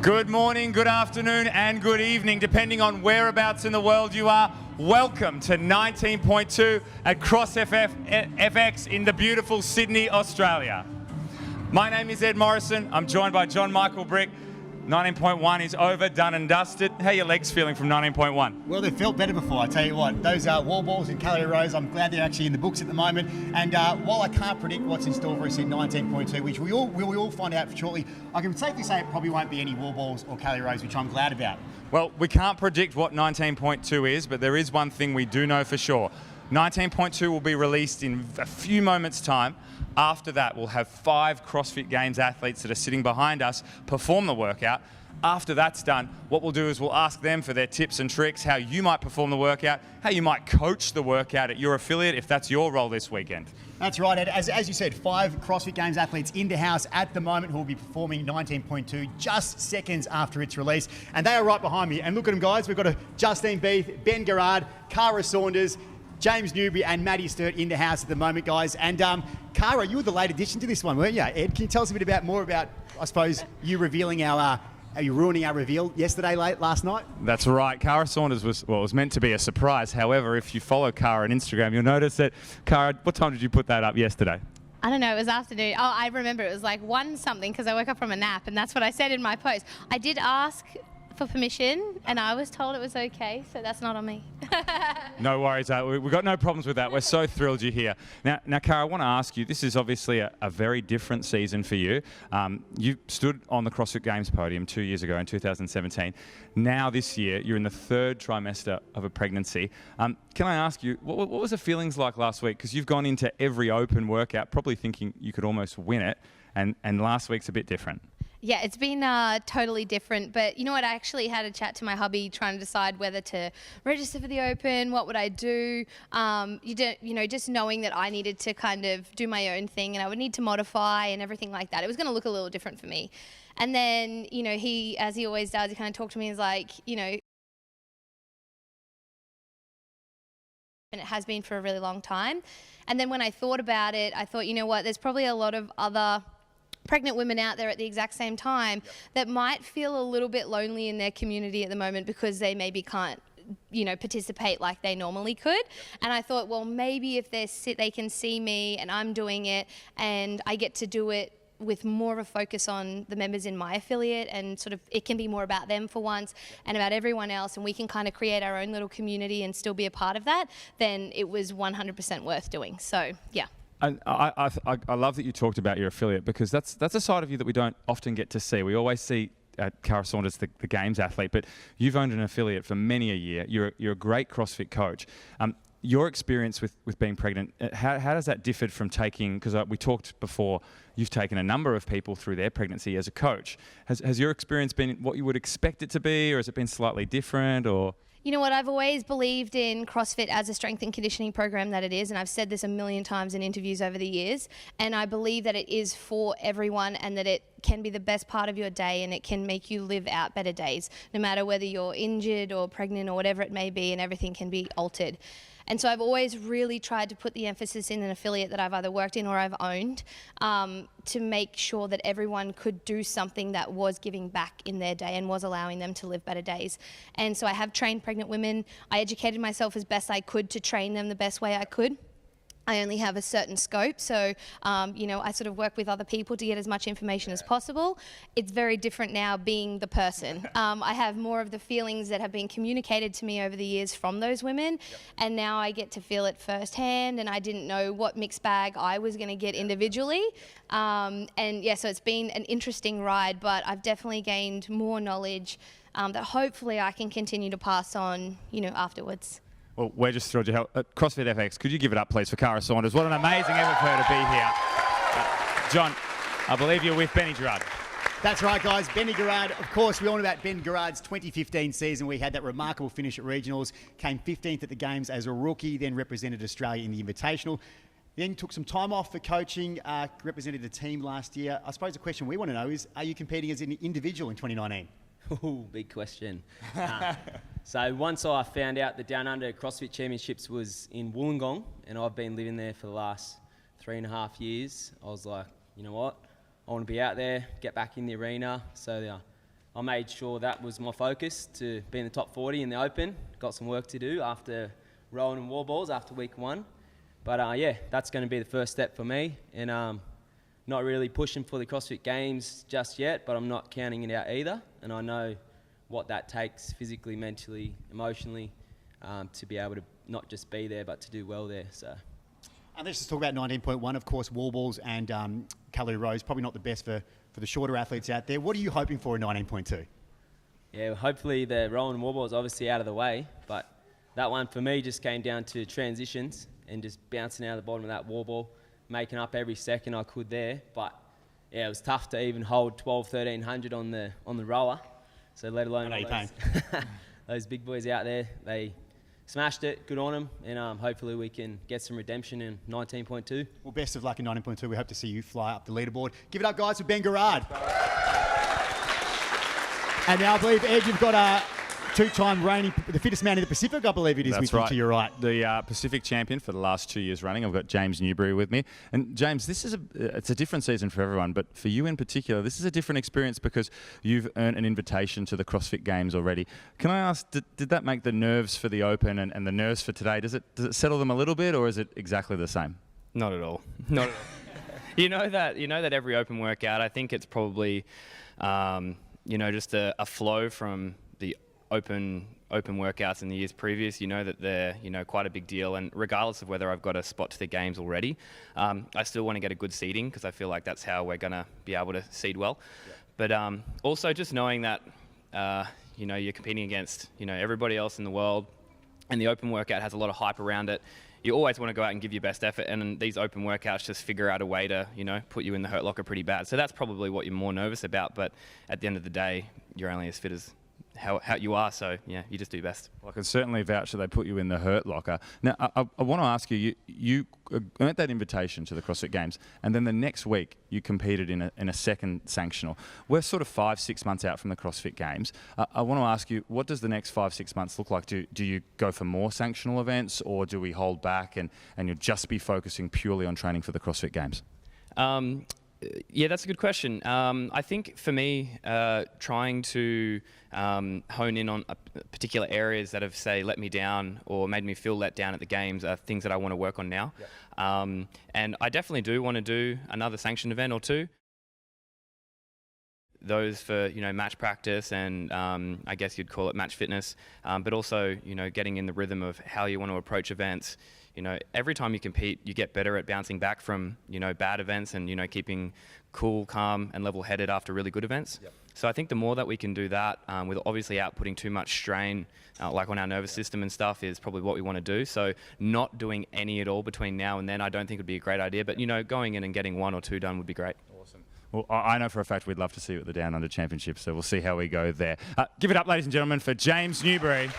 Good morning, good afternoon, and good evening, depending on whereabouts in the world you are. Welcome to 19.2 at CrossFit FX in the beautiful Sydney, Australia. My name is Ed Morrison. I'm joined by John Michael Brick. 19.1 is over, done and dusted. How are your legs feeling from 19.1? Well, they felt better before, I tell you what. Those wall balls and calorie rows, I'm glad they're actually in the books at the moment. And while I can't predict what's in store for us in 19.2, which we all find out shortly, I can safely say it probably won't be any wall balls or calorie rows, which I'm glad about. Well, we can't predict what 19.2 is, but there is one thing we do know for sure. 19.2 will be released in a few moments' time. After that, we'll have 5 CrossFit Games athletes that are sitting behind us perform the workout. After that's done, what we'll do is we'll ask them for their tips and tricks, how you might perform the workout, how you might coach the workout at your affiliate if that's your role this weekend. That's right, Ed. As you said, 5 CrossFit Games athletes in the house at the moment who will be performing 19.2 just seconds after its release. And they are right behind me. And look at them, guys. We've got Justine Beath, Garard, Kara Saunders, James Newbury and Maddie Sturt in the house at the moment, guys. And Kara, you were the late addition to this one, weren't you? Ed, can you tell us a bit more about, I suppose, you revealing are you ruining our reveal last night? That's right. Kara Saunders was meant to be a surprise. However, if you follow Kara on Instagram, you'll notice that, Kara, what time did you put that up yesterday? I don't know, it was afternoon. Oh, I remember it was like 1 something because I woke up from a nap and that's what I said in my post. I did ask for permission and I was told it was okay, so that's not on me. No worries, we've got no problems with that. We're so thrilled you're here. Now, Kara, I want to ask you, this is obviously a very different season for you. You stood on the CrossFit Games podium 2 years ago in 2017. Now this year, you're in the 3rd trimester of a pregnancy. Can I ask you, what was the feelings like last week? Because you've gone into every open workout probably thinking you could almost win it, and last week's a bit different. Yeah, it's been totally different. But you know what? I actually had a chat to my hubby trying to decide whether to register for the Open, what would I do? Just knowing that I needed to kind of do my own thing and I would need to modify and everything like that. It was going to look a little different for me. And then, he, as he always does, he kind of talked to me and was like, and it has been for a really long time. And then when I thought about it, I thought, you know what, there's probably a lot of other pregnant women out there at the exact same time that might feel a little bit lonely in their community at the moment because they maybe can't participate like they normally could. And I thought, well, maybe if they can see me and I'm doing it and I get to do it with more of a focus on the members in my affiliate and sort of it can be more about them for once and about everyone else and we can kind of create our own little community and still be a part of that, then it was 100% worth doing. So, yeah. And I love that you talked about your affiliate because that's a side of you that we don't often get to see. We always see Kara Saunders, the Games athlete, but you've owned an affiliate for many a year. You're a great CrossFit coach. Your experience with being pregnant, how does that differ from taking, because we talked before, you've taken a number of people through their pregnancy as a coach. Has your experience been what you would expect it to be, or has it been slightly different, or? You know what, I've always believed in CrossFit as a strength and conditioning program that it is, and I've said this a million times in interviews over the years, and I believe that it is for everyone and that it can be the best part of your day and it can make you live out better days, no matter whether you're injured or pregnant or whatever it may be, and everything can be altered. And so I've always really tried to put the emphasis in an affiliate that I've either worked in or I've owned to make sure that everyone could do something that was giving back in their day and was allowing them to live better days. And so I have trained pregnant women. I educated myself as best I could to train them the best way I could. I only have a certain scope, so I sort of work with other people to get as much information as possible. It's very different now being the person. I have more of the feelings that have been communicated to me over the years from those women, and now I get to feel it firsthand, and I didn't know what mixed bag I was going to get individually. So it's been an interesting ride, but I've definitely gained more knowledge that hopefully I can continue to pass on, afterwards. Well, we're just thrilled to help. CrossFit FX, could you give it up, please, for Kara Saunders? What an amazing effort for her to be here. John, I believe you're with Benny Garard. That's right, guys. Benny Garard. Of course, we all know about Ben Garard's 2015 season. We had that remarkable finish at Regionals, came 15th at the Games as a rookie, then represented Australia in the Invitational. Then took some time off for coaching, represented the team last year. I suppose the question we want to know is, are you competing as an individual in 2019? Ooh, big question. So once I found out the Down Under CrossFit Championships was in Wollongong, and I've been living there for the last 3.5 years, I was like, you know what? I want to be out there, get back in the arena. So I made sure that was my focus, to be in the top 40 in the Open. Got some work to do after rolling in wall balls after week 1. But yeah, that's going to be the first step for me. And not really pushing for the CrossFit Games just yet, but I'm not counting it out either. And I know what that takes physically, mentally, emotionally, to be able to not just be there, but to do well there. So. And let's just talk about 19.1. Of course, wall balls and calorie rows, probably not the best for the shorter athletes out there. What are you hoping for in 19.2? Yeah, hopefully the rolling wall ball is obviously out of the way, but that one for me just came down to transitions and just bouncing out of the bottom of that wall ball, making up every second I could there. But yeah, it was tough to even hold 1300 on the rower. So let alone those big boys out there, they smashed it. Good on them, and hopefully we can get some redemption in 19.2. Well, best of luck in 19.2. We hope to see you fly up the leaderboard. Give it up, guys, for Ben Garard. And now I believe, Ed, you've got a two-time reigning, the fittest man in the Pacific, I believe it is. That's with right. You to your right. The Pacific champion for the last 2 years running. I've got James Newbury with me. And James, this is it's a different season for everyone, but for you in particular, this is a different experience because you've earned an invitation to the CrossFit Games already. Can I ask, did that make the nerves for the Open and the nerves for today, does it settle them a little bit, or is it exactly the same? Not at all. Not at all. You know that every Open workout, I think it's probably just a flow from the open workouts in the years previous. You know that they're quite a big deal, and regardless of whether I've got a spot to the games already, I still want to get a good seeding because I feel like that's how we're going to be able to seed well. Yeah. But also just knowing that you're competing against everybody else in the world, and the open workout has a lot of hype around it. You always want to go out and give your best effort, and these open workouts just figure out a way to, put you in the hurt locker pretty bad. So that's probably what you're more nervous about, but at the end of the day, you're only as fit as how you are, so yeah, you just do best. Well, I can certainly vouch that they put you in the hurt locker. Now, I want to ask you, you earned that invitation to the CrossFit Games, and then the next week you competed in a second Sanctional. We're sort of 5-6 months out from the CrossFit Games. I want to ask you, what does the next 5-6 months look like? Do you go for more Sanctional events, or do we hold back and you'll just be focusing purely on training for the CrossFit Games? Yeah, that's a good question. I think for me, trying to hone in on particular areas that have, say, let me down or made me feel let down at the games are things that I want to work on now. Yep. And I definitely do want to do another sanctioned event or two. Those for match practice and I guess you'd call it match fitness, but also getting in the rhythm of how you want to approach events. Every time you compete, you get better at bouncing back from bad events and keeping cool, calm, and level-headed after really good events. Yep. So I think the more that we can do that, with obviously out putting too much strain, like on our nervous system and stuff, is probably what we want to do. So not doing any at all between now and then, I don't think would be a great idea. But going in and getting 1 or 2 done would be great. Awesome. Well, I know for a fact we'd love to see you at the Down Under Championship, so we'll see how we go there. Give it up, ladies and gentlemen, for James Newbury.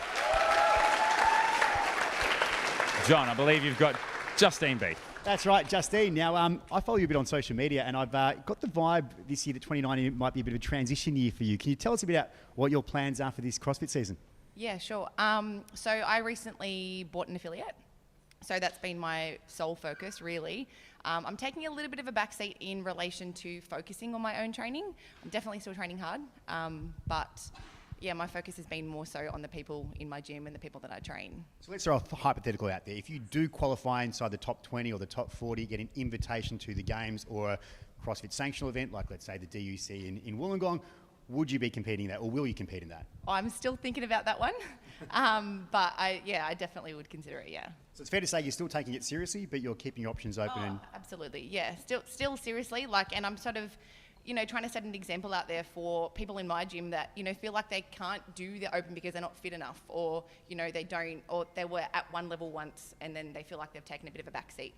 John, I believe you've got Justine Beath. That's right, Justine. Now, I follow you a bit on social media, and I've got the vibe this year that 2019 might be a bit of a transition year for you. Can you tell us a bit about what your plans are for this CrossFit season? Yeah, sure. So I recently bought an affiliate. So that's been my sole focus, really. I'm taking a little bit of a backseat in relation to focusing on my own training. I'm definitely still training hard, but yeah, my focus has been more so on the people in my gym and the people that I train. So let's throw a hypothetical out there. If you do qualify inside the top 20 or the top 40, get an invitation to the games or a CrossFit Sanctional event, like let's say the DUC in Wollongong, would you be competing in that, or will you compete in that? I'm still thinking about that one, but I definitely would consider it, yeah. So it's fair to say you're still taking it seriously, but you're keeping your options open. Absolutely, yeah. Still seriously, and I'm sort of, trying to set an example out there for people in my gym that, feel like they can't do the open because they're not fit enough, or, they don't, or they were at one level once and then they feel like they've taken a bit of a backseat.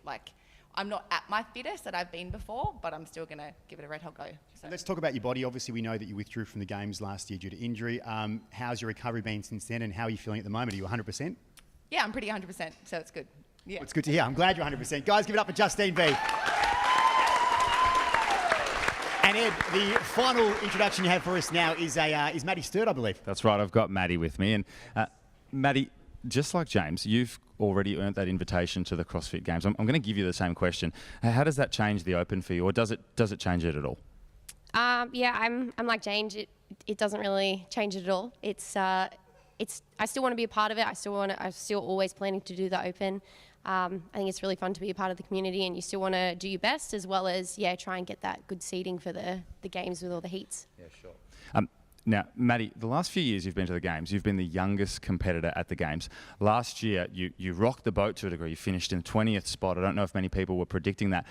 I'm not at my fittest that I've been before, but I'm still going to give it a red hot go. So. Let's talk about your body. Obviously, we know that you withdrew from the games last year due to injury. How's your recovery been since then, and how are you feeling at the moment? Are you 100%? Yeah, I'm pretty 100%, so it's good. Yeah. Well, it's good to hear. I'm glad you're 100%. Guys, give it up for Justine Beath. And Ed, the final introduction you have for us now is Maddie Sturt, I believe. That's right. I've got Maddie with me. And Maddie, just like James, you've already earned that invitation to the CrossFit Games. I'm going to give you the same question. How does that change the Open for you, or does it change it at all? Yeah, I'm like James. It doesn't really change it at all. I still want to be a part of it. I'm still always planning to do the Open. I think it's really fun to be a part of the community, and you still want to do your best as well as try and get that good seeding for the games with all the heats. Yeah, sure. Now, Maddie, the last few years you've been to the Games, you've been the youngest competitor at the Games. Last year, you rocked the boat to a degree. You finished in 20th spot. I don't know if many people were predicting that.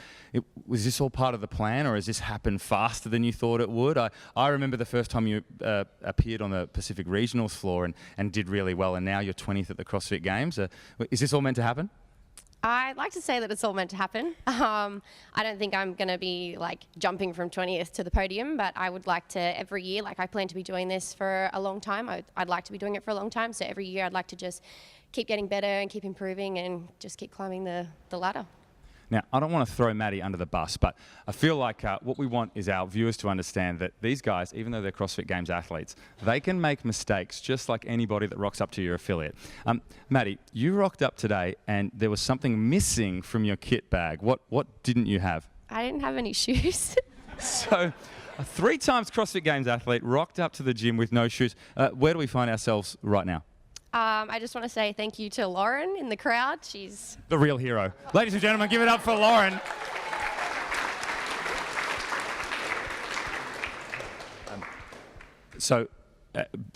Was this all part of the plan, or has this happened faster than you thought it would? I remember the first time you appeared on the Pacific Regionals floor and did really well, and now you're 20th at the CrossFit Games. Is this all meant to happen? I'd like to say that it's all meant to happen. I don't think I'm going to be like jumping from 20th to the podium, but I would like to every year, like I plan to be doing this for a long time. I'd like to be doing it for a long time. So every year I'd like to just keep getting better and keep improving and just keep climbing the ladder. Now, I don't want to throw Maddie under the bus, but I feel like what we want is our viewers to understand that these guys, even though they're CrossFit Games athletes, they can make mistakes just like anybody that rocks up to your affiliate. Maddie, you rocked up today and there was something missing from your kit bag. What didn't you have? I didn't have any shoes. So, a 3 times CrossFit Games athlete rocked up to the gym with no shoes. Where do we find ourselves right now? I just want to say thank you to Lauren in the crowd. She's the real hero. Ladies and gentlemen, give it up for Lauren. So,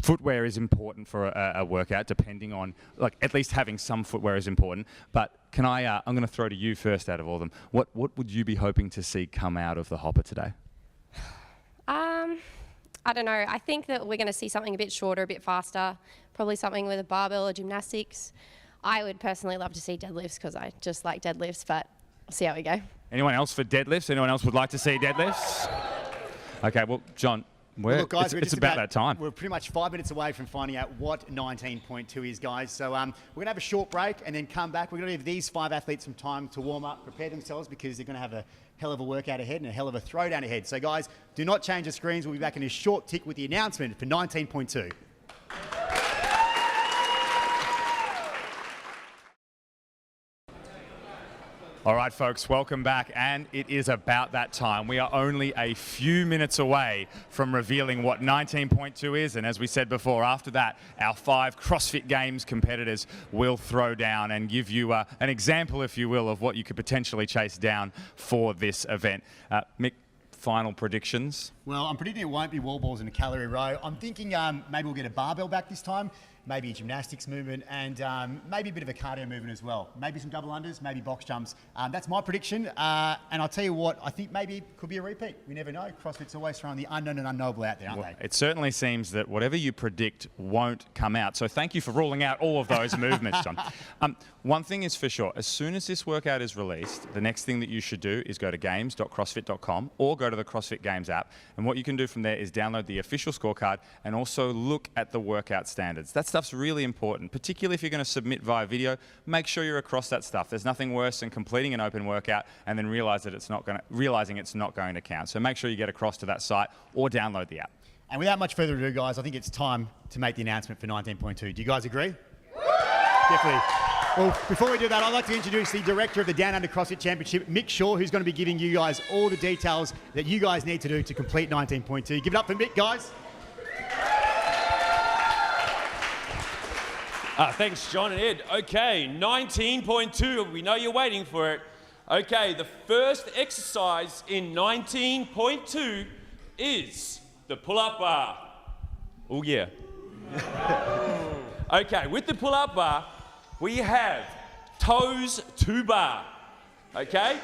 footwear is important for a workout, depending on, like, at least having some footwear is important. But can I'm going to throw to you first out of all of them. What would you be hoping to see come out of the hopper today? I don't know. I think that we're going to see something a bit shorter, a bit faster, probably something with a barbell or gymnastics. I would personally love to see deadlifts because I just like deadlifts, but we'll see how we go. Anyone else for deadlifts? Anyone else would like to see deadlifts? Okay, well, John, look, guys, it's about that time. We're pretty much 5 minutes away from finding out what 19.2 is, guys. So we're going to have a short break and then come back. We're going to give these 5 athletes some time to warm up, prepare themselves, because they're going to have a hell of a workout ahead and a hell of a throwdown ahead. So, guys, do not change the screens. We'll be back in a short tick with the announcement for 19.2. All right, folks, welcome back, and it is about that time. We are only a few minutes away from revealing what 19.2 is, and as we said before, after that, our 5 CrossFit Games competitors will throw down and give you an example, if you will, of what you could potentially chase down for this event. Mick, final predictions? Well, I'm predicting it won't be wall balls in a calorie row. I'm thinking maybe we'll get a barbell back this time, maybe a gymnastics movement, and maybe a bit of a cardio movement as well. Maybe some double unders, maybe box jumps. That's my prediction. And I'll tell you what, I think maybe it could be a repeat. We never know. CrossFit's always throwing the unknown and unknowable out there, aren't they? It certainly seems that whatever you predict won't come out. So thank you for ruling out all of those movements, John. One thing is for sure, as soon as this workout is released, the next thing that you should do is go to games.crossfit.com or go to the CrossFit Games app. And what you can do from there is download the official scorecard and also look at the workout standards. That stuff's really important, particularly if you're going to submit via video. Make sure you're across that stuff. There's nothing worse than completing an open workout and then realizing it's not going to count. So make sure you get across to that site or download the app. And without much further ado, guys, I think it's time to make the announcement for 19.2. Do you guys agree? Definitely. Well, before we do that, I'd like to introduce the director of the Down Under CrossFit Championship, Mick Shaw, who's going to be giving you guys all the details that you guys need to do to complete 19.2. Give it up for Mick, guys. Thanks, John and Ed. Okay, 19.2. We know you're waiting for it. Okay, the first exercise in 19.2 is the pull-up bar. Oh, yeah. Okay, with the pull-up bar, we have toes to bar. Okay?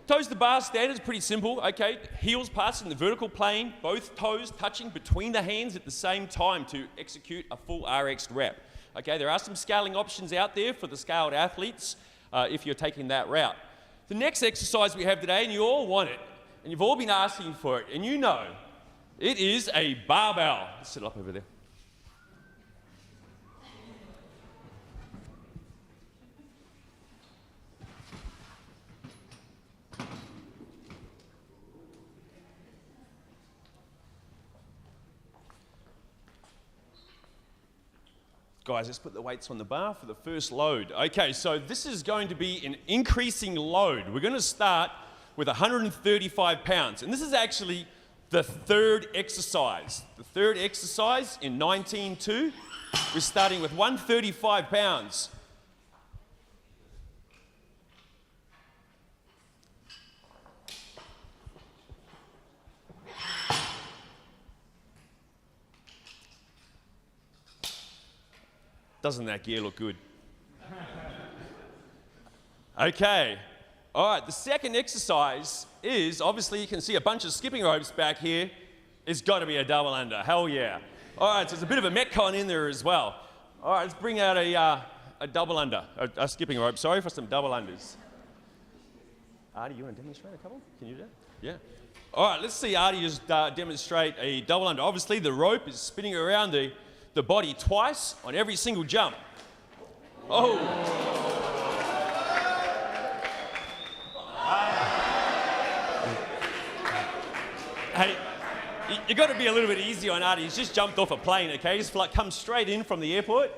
Toes to bar standard is pretty simple. Okay, heels passing the vertical plane, both toes touching between the hands at the same time to execute a full RX rep. Okay, there are some scaling options out there for the scaled athletes if you're taking that route. The next exercise we have today, and you all want it, and you've all been asking for it, and you know, it is a barbell. Let's sit up over there. Guys, let's put the weights on the bar for the first load. Okay, so this is going to be an increasing load. We're going to start with 135 pounds, and this is actually the third exercise. The third exercise in 19.2, we're starting with 135 pounds. Doesn't that gear look good? Okay. All right, the second exercise is, obviously you can see a bunch of skipping ropes back here. It's got to be a double under, hell yeah. All right, so there's a bit of a Metcon in there as well. All right, let's bring out a double under, a skipping rope, sorry, for some double unders. Artie, you want to demonstrate a couple? Can you do that? Yeah. All right, let's see Artie just demonstrate a double under. Obviously the rope is spinning around the body twice on every single jump. Oh. Hey, you got to be a little bit easy on Artie. He's just jumped off a plane, okay? He's like come straight in from the airport.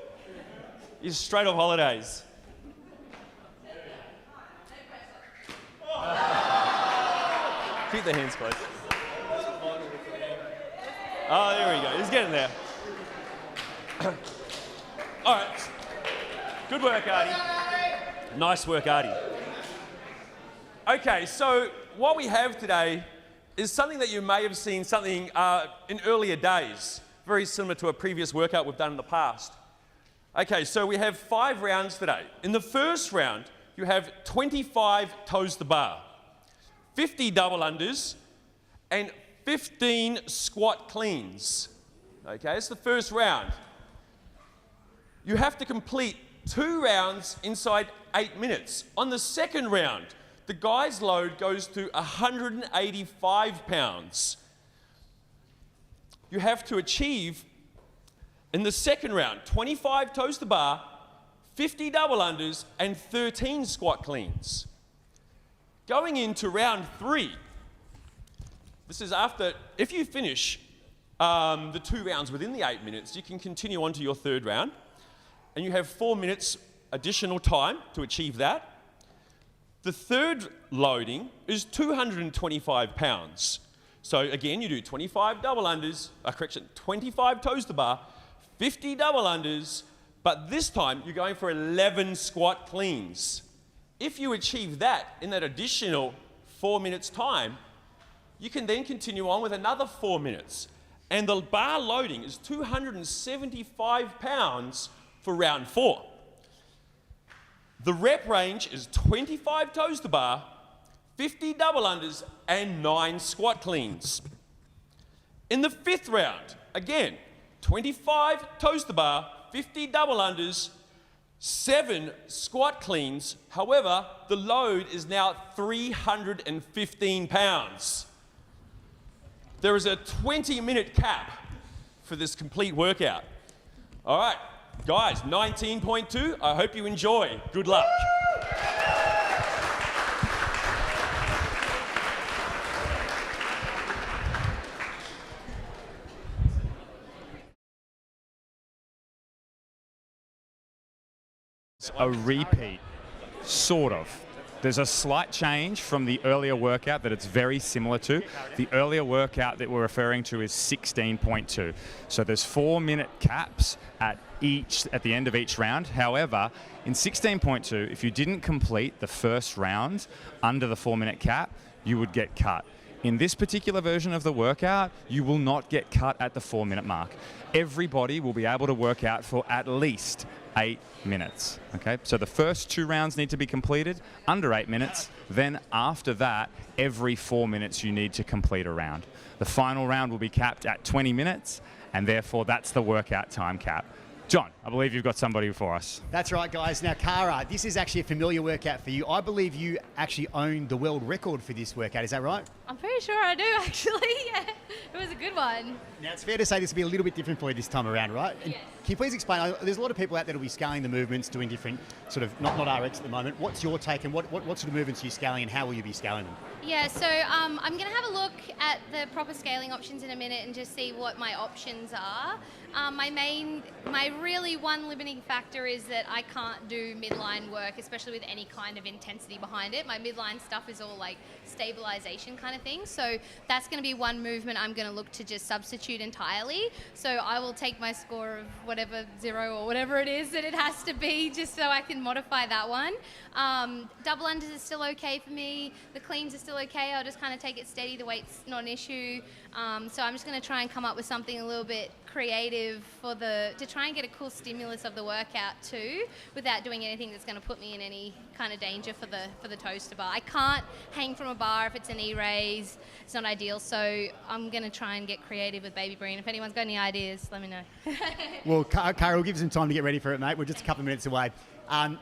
He's straight off holidays. Keep the hands close. Oh, there we go. He's getting there. All right. Good work, Artie. Nice work, Artie. Okay, so what we have today is something that you may have seen something in earlier days, very similar to a previous workout we've done in the past. Okay, so we have 5 rounds today. In the first round, you have 25 toes to bar, 50 double unders, and 15 squat cleans. Okay, it's the first round. You have to complete 2 rounds inside 8 minutes. On the second round, the guy's load goes to 185 pounds. You have to achieve, in the second round, 25 toes to bar, 50 double unders, and 13 squat cleans. Going into round 3, this is after, if you finish the 2 rounds within the 8 minutes, you can continue on to your third round, and you have 4 minutes additional time to achieve that. The third loading is 225 pounds. So again, you do 25 double unders, 25 toes to bar, 50 double unders, but this time you're going for 11 squat cleans. If you achieve that in that additional 4 minutes time, you can then continue on with another 4 minutes. And the bar loading is 275 pounds for round 4. The rep range is 25 toes to bar, 50 double unders, and 9 squat cleans. In the 5th round, again, 25 toes to bar, 50 double unders, 7 squat cleans. However, the load is now 315 pounds. There is a 20-minute cap for this complete workout. All right. Guys, 19.2, I hope you enjoy. Good luck. It's a repeat, sort of. There's a slight change from the earlier workout that it's very similar to. The earlier workout that we're referring to is 16.2. So there's 4-minute caps at the end of each round. However, in 16.2, if you didn't complete the first round under the 4-minute cap, you would get cut. In this particular version of the workout, you will not get cut at the 4-minute mark. Everybody will be able to work out for at least 8 minutes. Okay, so the first 2 rounds need to be completed under 8 minutes. Then after that, every 4 minutes you need to complete a round. The final round will be capped at 20 minutes, and therefore that's the workout time cap. John, I believe you've got somebody for us. That's right, guys. Now, Kara, this is actually a familiar workout for you. I believe you actually own the world record for this workout. Is that right? I'm pretty sure I do, actually. Yeah, it was a good one. Now, it's fair to say this will be a little bit different for you this time around, right? And yes. Can you please explain? There's a lot of people out there that will be scaling the movements, doing different sort of, not RX at the moment. What's your take, and what sort of movements are you scaling, and how will you be scaling them? Yeah, so I'm going to have a look at the proper scaling options in a minute and just see what my options are. My really one limiting factor is that I can't do midline work, especially with any kind of intensity behind it. My midline stuff is all like stabilization kind of kind of thing. So that's going to be one movement I'm going to look to just substitute entirely. So I will take my score of whatever 0 or whatever it is that it has to be, just so I can modify that one. Double unders is still okay for me. The cleans are still okay. I'll just kind of take it steady. The weight's not an issue. So I'm just going to try and come up with something a little bit creative to try and get a cool stimulus of the workout too, without doing anything that's going to put me in any kind of danger for the toaster bar. I can't hang from a bar if it's a knee raise. It's not ideal. So I'm going to try and get creative with Baby Breen. If anyone's got any ideas, let me know. Well, Kara, we'll give you some time to get ready for it, mate. We're just a couple of minutes away.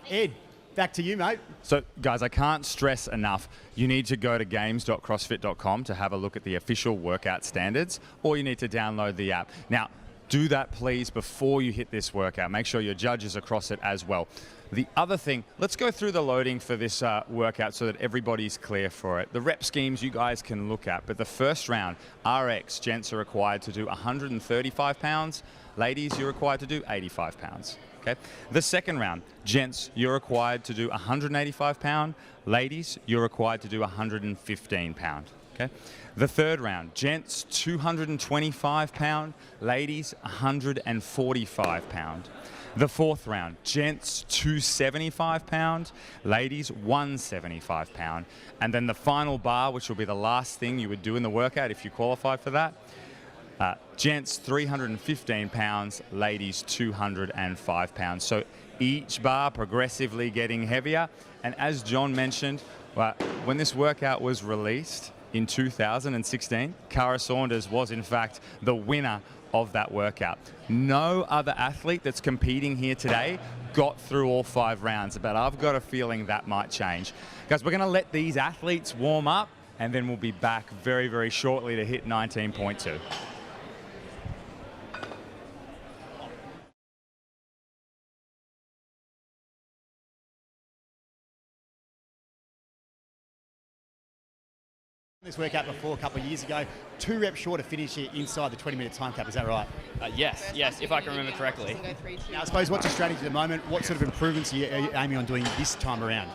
Ed, back to you, mate. So, guys, I can't stress enough, you need to go to games.crossfit.com to have a look at the official workout standards, or you need to download the app. Now, do that, please, before you hit this workout. Make sure your judges across it as well. The other thing, let's go through the loading for this workout so that everybody's clear for it. The rep schemes you guys can look at, but the first round, RX, gents are required to do 135 pounds. Ladies, you're required to do 85 pounds. Okay. The second round, gents, you're required to do 185 pound. Ladies, you're required to do 115 pound. Okay. The third round, gents, 225 pound. Ladies, 145 pound. The fourth round, gents, 275 pound. Ladies, 175 pound. And then the final bar, which will be the last thing you would do in the workout if you qualify for that. Gents, 315 pounds, ladies, 205 pounds. So each bar progressively getting heavier. And as John mentioned, when this workout was released in 2016, Kara Saunders was in fact the winner of that workout. No other athlete that's competing here today got through all 5 rounds, but I've got a feeling that might change. Guys, we're going to let these athletes warm up, and then we'll be back very, very shortly to hit 19.2. This workout before a couple of years ago, 2 reps short of finish here inside the 20-minute time cap. Is that right? Yes, if I can remember correctly. Now, I suppose, what's your strategy at the moment? What sort of improvements are you aiming on doing this time around?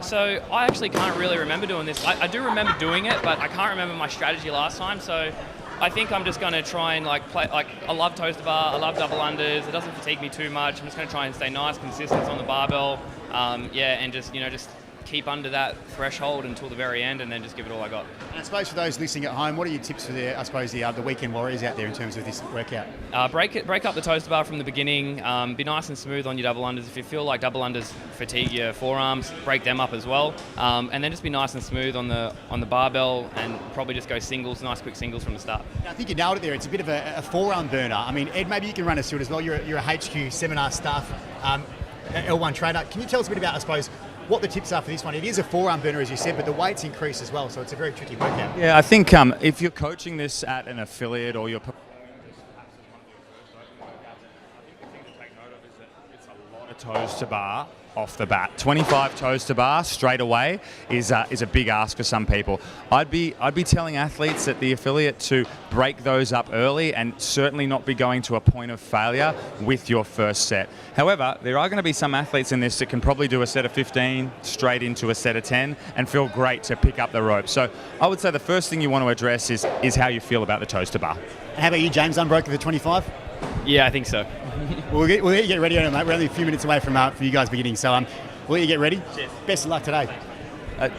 So I actually can't really remember doing this. I do remember doing it, but I can't remember my strategy last time. So I think I'm just going to try and play. I love toaster bar, I love double unders. It doesn't fatigue me too much. I'm just going to try and stay nice, consistent on the barbell. And just keep under that threshold until the very end, and then just give it all I got. And I suppose for those listening at home, what are your tips for the weekend warriors out there in terms of this workout? Break up the toaster bar from the beginning. Be nice and smooth on your double unders. If you feel like double unders fatigue your forearms, break them up as well. And then just be nice and smooth on the barbell, and probably just go singles, nice quick singles from the start. I think you nailed it there. It's a bit of a forearm burner. I mean, Ed, maybe you can run us through it as well. You're a HQ seminar staff, L1 trainer. Can you tell us a bit about, I suppose, what the tips are for this one? It is a forearm burner, as you said, but the weights increase as well, so it's a very tricky workout. Yeah, I think if you're coaching this at an affiliate or you're performing this perhaps as one of your first open workouts, I think the thing to take note of is that it's a lot of toes to bar off the bat. 25 toes to bar straight away is a big ask for some people. I'd be telling athletes at the affiliate to break those up early and certainly not be going to a point of failure with your first set. However, there are going to be some athletes in this that can probably do a set of 15 straight into a set of 10 and feel great to pick up the rope. So I would say the first thing you want to address is how you feel about the toes to bar. And how about you, James, unbroken for 25? Yeah, I think so. We'll let you get ready on it, mate. We're only a few minutes away from you guys beginning, so we'll let you get ready. Cheers. Best of luck today.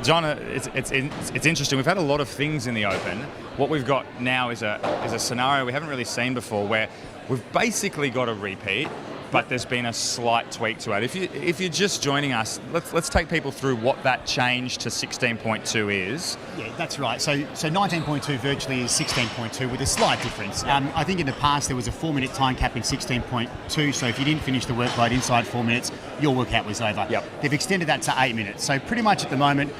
John, it's interesting. We've had a lot of things in the open. What we've got now is a scenario we haven't really seen before, where we've basically got a repeat, but there's been a slight tweak to it. If you're just joining us, let's take people through what that change to 16.2 is. Yeah, that's right. So 19.2 virtually is 16.2 with a slight difference. I think in the past there was a 4-minute time cap in 16.2, so if you didn't finish the workload inside 4 minutes, your workout was over. Yep. They've extended that to 8 minutes. So pretty much at the moment,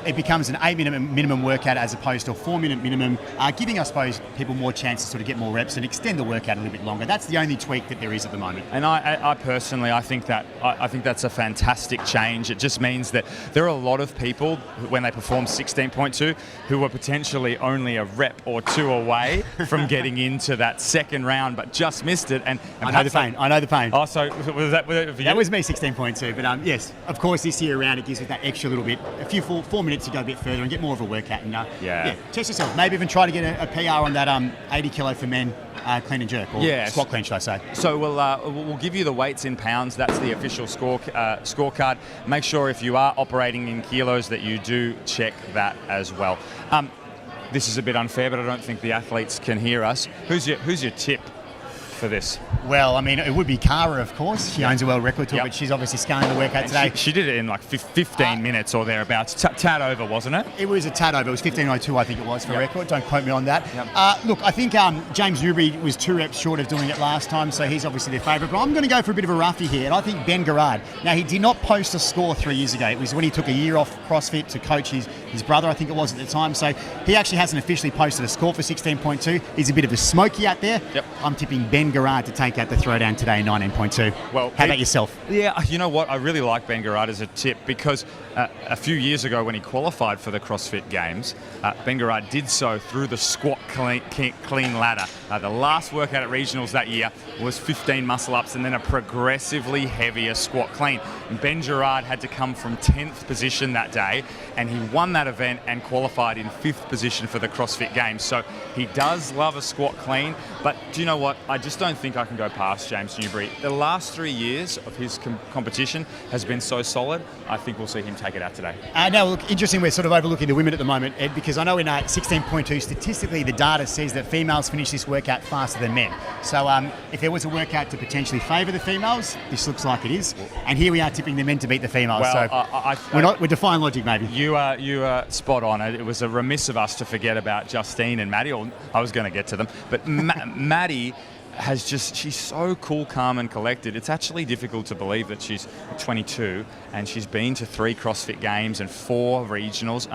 it becomes an 8-minute minimum workout as opposed to a 4-minute minimum, giving, I suppose, people more chance to sort of get more reps and extend the workout a little bit longer. That's the only tweak that there is at the moment. And I personally, I think that's a fantastic change. It just means that there are a lot of people when they perform 16.2 who are potentially only a rep or 2 away from getting into that second round, but just missed it. And I know the pain. Oh, so was that for you? That was me, 16.2. But yes, of course, this year around it gives it that extra little bit, a few 4 minutes minutes to go a bit further and get more of a workout and test yourself. Maybe even try to get a PR on that 80 kilo for men clean and jerk, or squat clean, should I say. So we'll give you the weights in pounds. That's the official scorecard. Make sure if you are operating in kilos that you do check that as well. This is a bit unfair, but I don't think the athletes can hear us. Who's your tip for this? Well, I mean, it would be Kara, of course. She owns a world record tour, but she's obviously scaling the workout today. She did it in like 15 minutes or thereabouts. Tad over, wasn't it? It was a tad over. It was 15:02, I think it was, for record. Don't quote me on that. Look, I think James Newbury was 2 reps short of doing it last time, so he's obviously their favourite. But I'm going to go for a bit of a roughie here, and I think Ben Garard. Now, he did not post a score 3 years ago. It was when he took a year off CrossFit to coach his brother, I think it was at the time. So he actually hasn't officially posted a score for 16.2. He's a bit of a smoky out there. I'm tipping Ben Garard to take out the throwdown today, 19.2. Well, how about yourself? Yeah, you know what? I really like Ben Garard as a tip because a few years ago when he qualified for the CrossFit Games, Ben Garard did so through the squat clean ladder. The last workout at regionals that year was 15 muscle ups and then a progressively heavier squat clean. And Ben Garard had to come from 10th position that day, and he won that event and qualified in 5th position for the CrossFit Games. So he does love a squat clean, but do you know what? I just don't think I can go past James Newbury. The last 3 years of his competition has been so solid. I think we'll see him take it out today. Now, look, interesting, we're sort of overlooking the women at the moment, Ed, because I know in 16.2, statistically, the data says that females finish this workout faster than men. So if there was a workout to potentially favour the females, this looks like it is. And here we are tipping the men to beat the females. Well, so we're defying logic, maybe. You are spot on. It was a remiss of us to forget about Justine and Maddie, or I was going to get to them. But Maddie she's so cool, calm and collected. It's actually difficult to believe that she's 22 and she's been to 3 CrossFit Games and 4 regionals.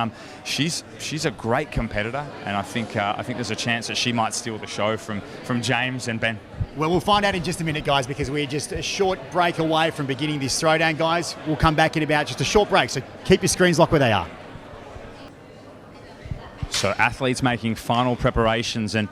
She's a great competitor, and I think there's a chance that she might steal the show from James and Ben. Well, we'll find out in just a minute, guys, because we're just a short break away from beginning this throwdown, guys. We'll come back in about just a short break, so keep your screens locked where they are. So athletes making final preparations, and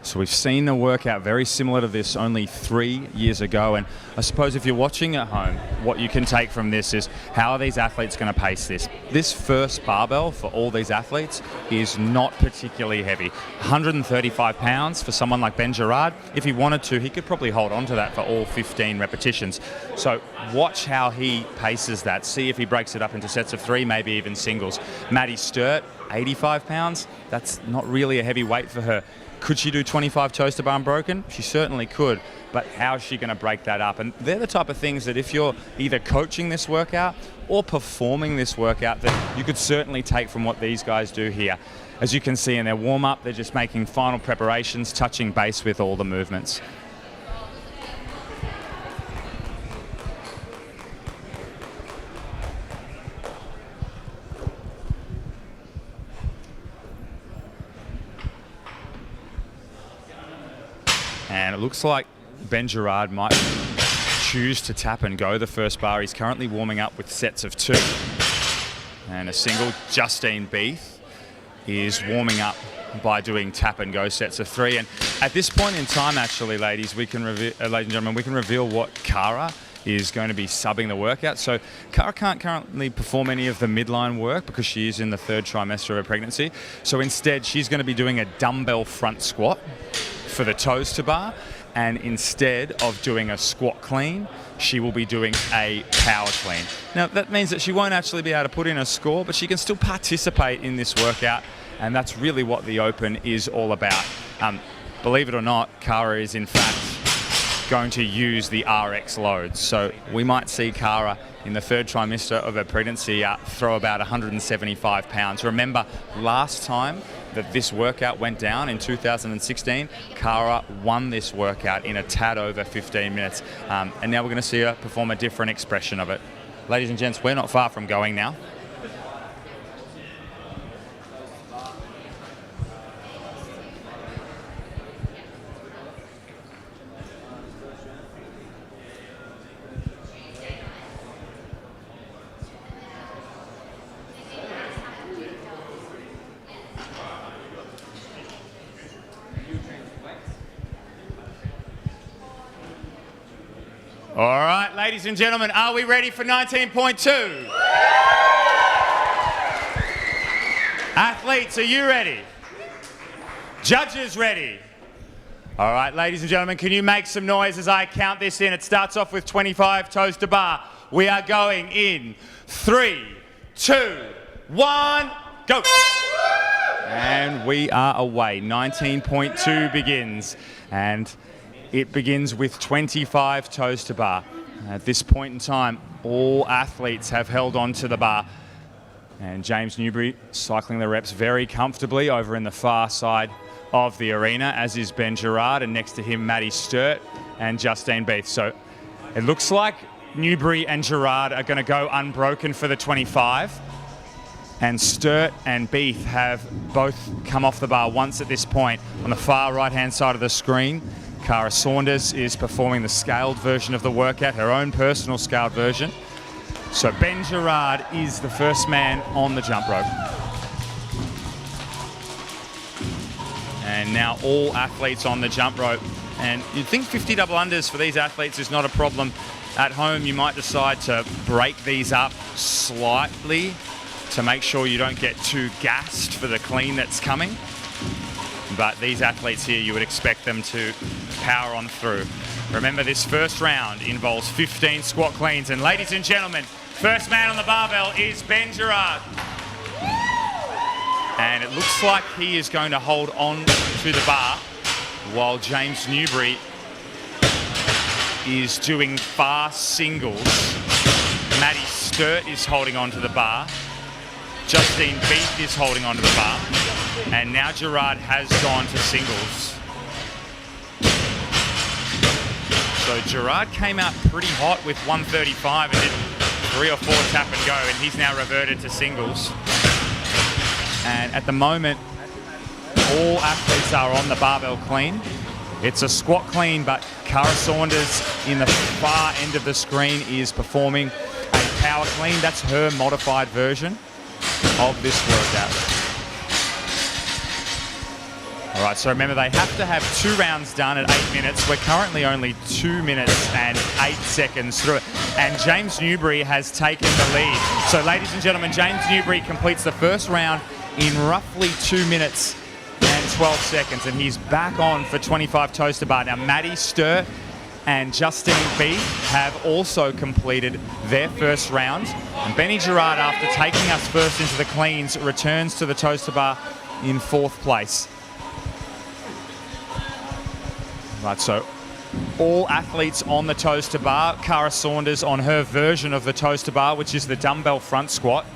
so we've seen the workout very similar to this only 3 years ago. And I suppose if you're watching at home, what you can take from this is how are these athletes going to pace this? This first barbell for all these athletes is not particularly heavy. 135 pounds for someone like Ben Garard. If he wanted to, he could probably hold on to that for all 15 repetitions. So watch how he paces that. See if he breaks it up into sets of 3, maybe even singles. Maddie Sturt, 85 pounds. That's not really a heavy weight for her. Could she do 25 toes to bar unbroken? She certainly could, but how is she going to break that up? And they're the type of things that if you're either coaching this workout or performing this workout, that you could certainly take from what these guys do here. As you can see in their warm-up, they're just making final preparations, touching base with all the movements. And it looks like Ben Garard might choose to tap and go the first bar. He's currently warming up with sets of 2. And a single. Justine Beath is warming up by doing tap and go sets of 3. And at this point in time, actually, ladies and gentlemen, we can reveal what Kara is going to be subbing the workout. So Kara can't currently perform any of the midline work because she is in the 3rd trimester of her pregnancy. So instead, she's going to be doing a dumbbell front squat for the toes to bar, and instead of doing a squat clean, she will be doing a power clean. Now that means that she won't actually be able to put in a score, but she can still participate in this workout, and that's really what the Open is all about. Believe it or not, Kara is in fact going to use the RX loads. So we might see Kara in the 3rd trimester of her pregnancy throw about 175 pounds. Remember, last time that this workout went down in 2016, Kara won this workout in a tad over 15 minutes. And now we're going to see her perform a different expression of it. Ladies and gents, we're not far from going now. All right, ladies and gentlemen, are we ready for 19.2? Athletes, are you ready? Judges ready? All right, ladies and gentlemen, can you make some noise as I count this in? It starts off with 25 toes to bar. We are going in 3, 2, 1, go. And we are away. 19.2 begins. And it begins with 25 toes to bar. At this point in time, all athletes have held on to the bar. And James Newbury cycling the reps very comfortably over in the far side of the arena, as is Ben Garard, and next to him Maddie Sturt and Justine Beath. So it looks like Newbury and Garard are going to go unbroken for the 25. And Sturt and Beath have both come off the bar once at this point. On the far right-hand side of the screen, Kara Saunders is performing the scaled version of the workout, her own personal scaled version. So Ben Garard is the first man on the jump rope. And now all athletes on the jump rope. And you'd think 50 double unders for these athletes is not a problem. At home, you might decide to break these up slightly to make sure you don't get too gassed for the clean that's coming. But these athletes here, you would expect them to power on through. Remember, this first round involves 15 squat cleans. And ladies and gentlemen, first man on the barbell is Ben Garard. And it looks like he is going to hold on to the bar while James Newbury is doing fast singles. Maddie Sturt is holding on to the bar. Justine Beath is holding on to the bar. And now Garard has gone to singles. So Garard came out pretty hot with 135 and did 3 or 4 tap and go, and he's now reverted to singles. And at the moment, all athletes are on the barbell clean. It's a squat clean, but Kara Saunders in the far end of the screen is performing a power clean. That's her modified version of this workout. All right, so remember, they have to have 2 rounds done at 8 minutes. We're currently only 2 minutes and 8 seconds through it. And James Newbury has taken the lead. So ladies and gentlemen, James Newbury completes the first round in roughly 2 minutes and 12 seconds. And he's back on for 25 toes to bar. Now, Maddie Sturt and Justine Beath have also completed their first round. And Benny Garard, after taking us first into the cleans, returns to the toes to bar in 4th place. Right, so all athletes on the toes to bar. Kara Saunders on her version of the toes to bar, which is the dumbbell front squat.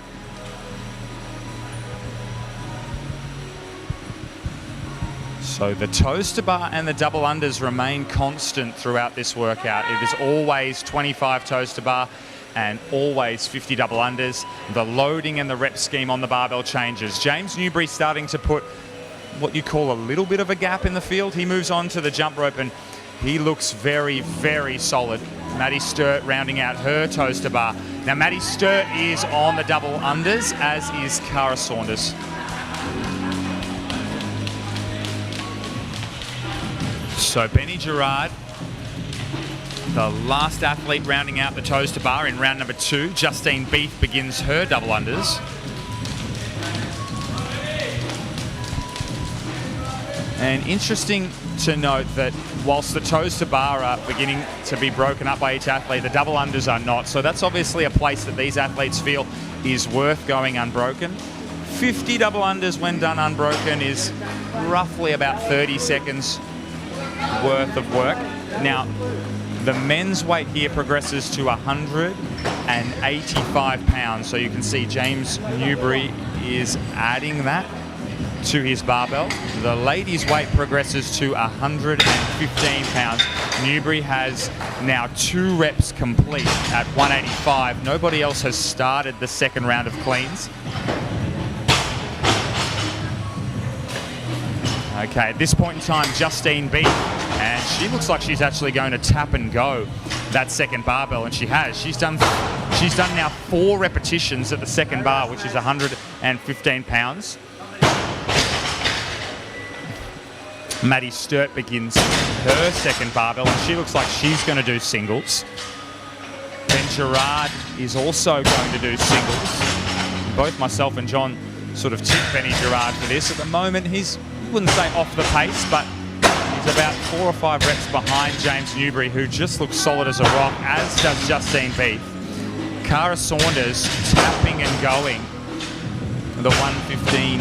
So the toes to bar and the double unders remain constant throughout this workout. It is always 25 toes to bar and always 50 double unders. The loading and the rep scheme on the barbell changes. James Newbury starting to put what you call a little bit of a gap in the field. He moves on to the jump rope and he looks very, very solid. Maddie Sturt rounding out her toes to bar. Now Maddie Sturt is on the double unders, as is Kara Saunders. So Benny Garard, the last athlete rounding out the toes to bar in round number 2. Justine Beath begins her double unders. And interesting to note that whilst the toes to bar are beginning to be broken up by each athlete, the double unders are not. So that's obviously a place that these athletes feel is worth going unbroken. 50 double unders when done unbroken is roughly about 30 seconds worth of work. Now, the men's weight here progresses to 185 pounds. So you can see James Newbury is adding that to his barbell. The ladies' weight progresses to 115 pounds. Newbury has now 2 reps complete at 185. Nobody else has started the second round of cleans. Okay, at this point in time, Justine Beath, and she looks like she's actually going to tap and go that second barbell, and she has. She's done now 4 repetitions at the second bar, which is 115 pounds. Maddie Sturt begins her second barbell, and she looks like she's going to do singles. Ben Garard is also going to do singles. Both myself and John sort of tip Benny Garard for this. At the moment, he's, I wouldn't say off the pace, but he's about 4 or 5 reps behind James Newbury, who just looks solid as a rock, as does Justine Beath. Kara Saunders tapping and going the 115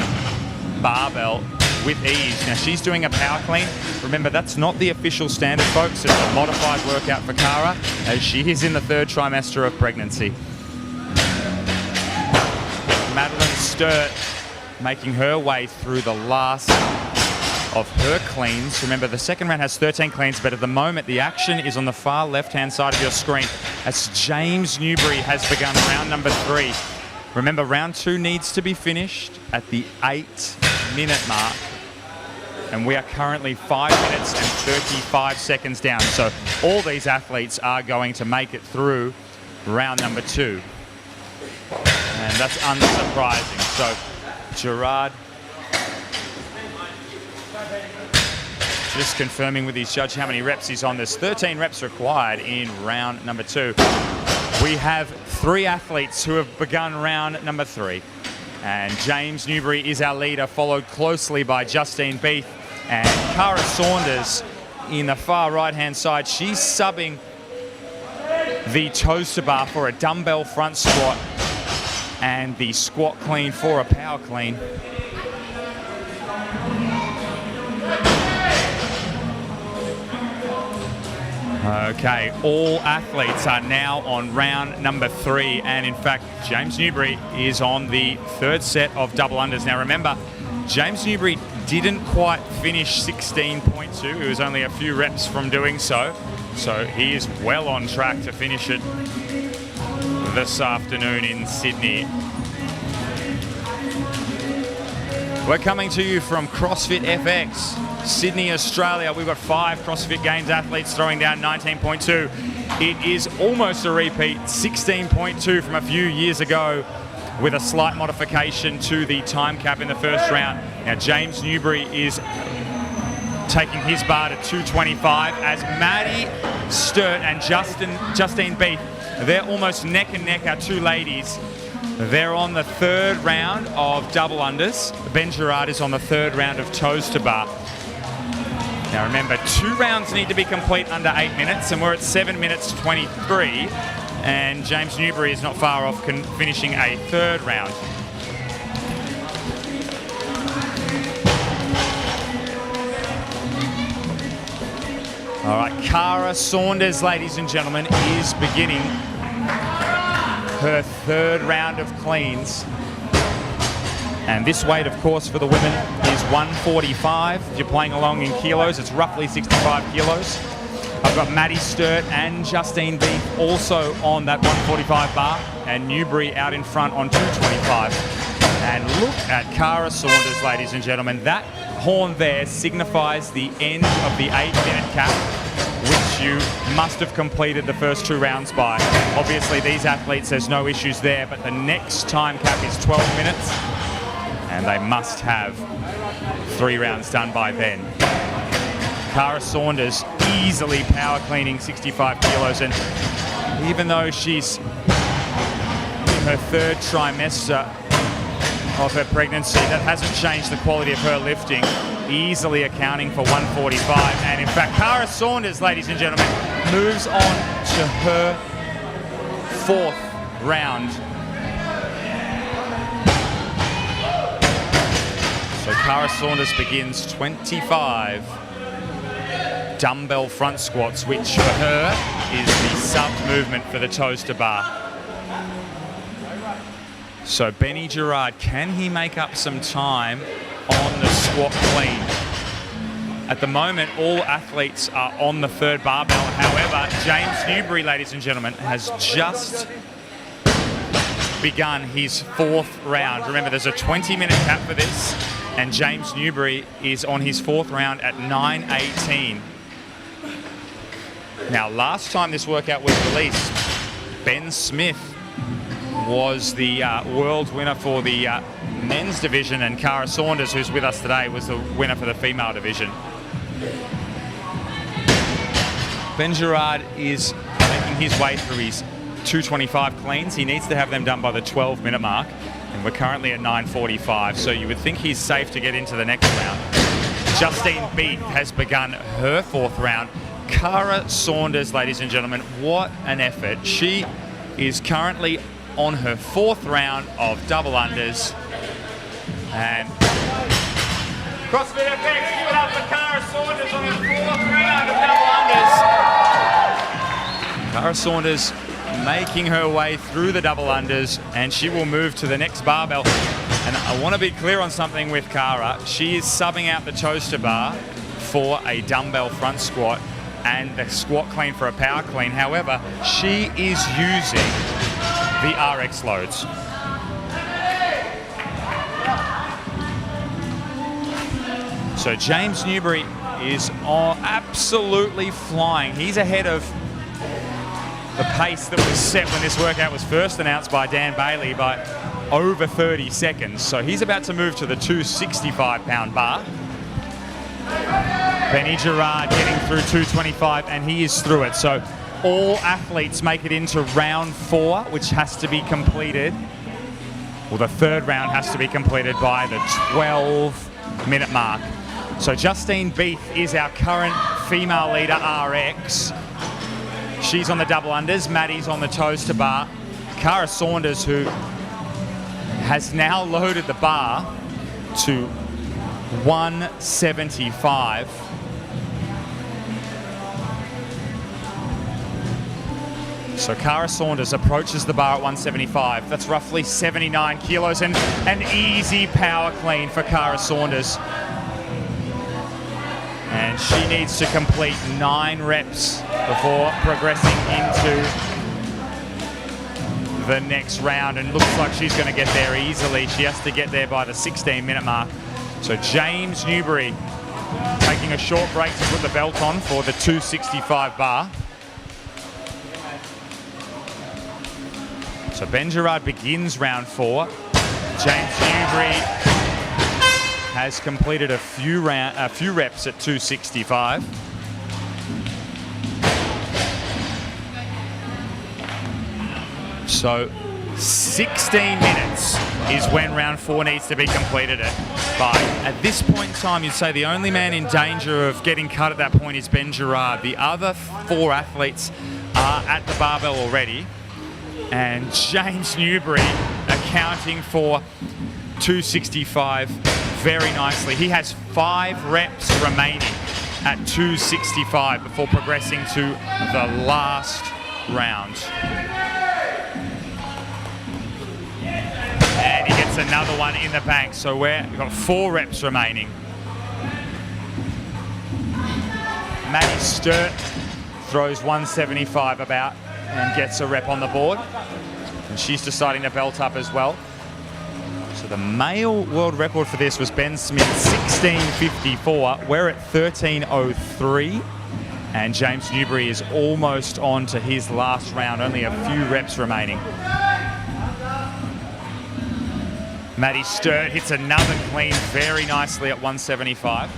barbell with ease. Now she's doing a power clean. Remember, that's not the official standard, folks. It's a modified workout for Kara, as she is in the 3rd trimester of pregnancy. Maddie Sturt making her way through the last of her cleans. Remember, the second round has 13 cleans, but at the moment the action is on the far left-hand side of your screen as James Newbury has begun round number 3. Remember, round 2 needs to be finished at the 8-minute mark, and we are currently 5 minutes and 35 seconds down. So all these athletes are going to make it through round number 2, and that's unsurprising. So Garard just confirming with his judge how many reps he's on. There's 13 reps required in round number 2. We have 3 athletes who have begun round number 3. And James Newbury is our leader, followed closely by Justine Beath and Kara Saunders in the far right-hand side. She's subbing the toaster bar for a dumbbell front squat and the squat clean for a power clean. Okay, all athletes are now on round number 3, and in fact, James Newbury is on the 3rd set of double unders. Now remember, James Newbury didn't quite finish 16.2. He was only a few reps from doing so. So he is well on track to finish it this afternoon in Sydney. We're coming to you from CrossFit FX, Sydney, Australia. We've got 5 CrossFit Games athletes throwing down 19.2. It is almost a repeat, 16.2 from a few years ago, with a slight modification to the time cap in the first round. Now James Newbury is taking his bar to 225 as Maddie Sturt and Justine Beath, they're almost neck and neck, our 2 ladies. They're on the 3rd round of double unders. Ben Garard is on the 3rd round of toes to bar. Now remember, 2 rounds need to be complete under 8 minutes, and we're at 7 minutes 23, and James Newbury is not far off finishing a 3rd round. All right, Kara Saunders, ladies and gentlemen, is beginning her 3rd round of cleans. And this weight, of course, for the women is 145. If you're playing along in kilos, it's roughly 65 kilos. I've got Maddie Sturt and Justine Beath also on that 145 bar, and Newbury out in front on 225. And look at Kara Saunders, ladies and gentlemen. That horn there signifies the end of the 8-minute cap, which you must have completed the first 2 rounds by. Obviously, these athletes, there's no issues there, but the next time cap is 12 minutes, and they must have 3 rounds done by then. Kara Saunders easily power cleaning 65 kilos, and even though she's in her 3rd trimester of her pregnancy, that hasn't changed the quality of her lifting, easily accounting for 145. And in fact, Kara Saunders, ladies and gentlemen, moves on to her 4th round. So Kara Saunders begins 25 dumbbell front squats, which for her is the sub movement for the toes to bar. So Benny Garard, can he make up some time on the squat clean? At the moment, all athletes are on the 3rd barbell. However, James Newbury, ladies and gentlemen, has just begun his 4th round. Remember, there's a 20-minute cap for this, and James Newbury is on his 4th round at 9:18. Now, last time this workout was released, Ben Smith was the world winner for the men's division, and Kara Saunders, who's with us today, was the winner for the female division. Ben Garard is making his way through his 225 cleans. He needs to have them done by the 12-minute mark. And we're currently at 9:45, so you would think he's safe to get into the next round. Justine Beath has begun her 4th round. Kara Saunders, ladies and gentlemen, what an effort. She is currently on her 4th round of double unders. And CrossFit FX, give it up for Kara Saunders on her 4th round of double unders. Kara Saunders making her way through the double unders, and she will move to the next barbell. And I want to be clear on something with Kara. She is subbing out the toaster bar for a dumbbell front squat and the squat clean for a power clean. However, she is using the RX loads. So James Newbury is absolutely flying. He's ahead of the pace that was set when this workout was first announced by Dan Bailey by over 30 seconds. So he's about to move to the 265-pound bar. Benny Garard getting through 225, and he is through it. So all athletes make it into round 4, which has to be completed. Well, the 3rd round has to be completed by the 12-minute mark. So Justine Beath is our current female leader, RX. She's on the double unders. Maddie's on the toaster bar. Kara Saunders, who has now loaded the bar to 175. So Kara Saunders approaches the bar at 175. That's roughly 79 kilos, and an easy power clean for Kara Saunders. And she needs to complete 9 reps before progressing into the next round, and looks like she's going to get there easily. She has to get there by the 16-minute mark. So James Newbury taking a short break to put the belt on for the 265 bar. So Ben Garard begins round 4. James Newbury has completed a few reps at 265. So 16 minutes is when round 4 needs to be completed by. At this point in time, you'd say the only man in danger of getting cut at that point is Ben Garard. The other 4 athletes are at the barbell already. And James Newbury accounting for 265 very nicely. He has 5 reps remaining at 265 before progressing to the last round. And he gets another one in the bank. So we've got 4 reps remaining. Maddie Sturt throws 175 about and gets a rep on the board. And she's deciding to belt up as well. So the male world record for this was Ben Smith, 16:54. We're at 13:03. And James Newbury is almost on to his last round, only a few reps remaining. Maddie Sturt hits another clean very nicely at 175.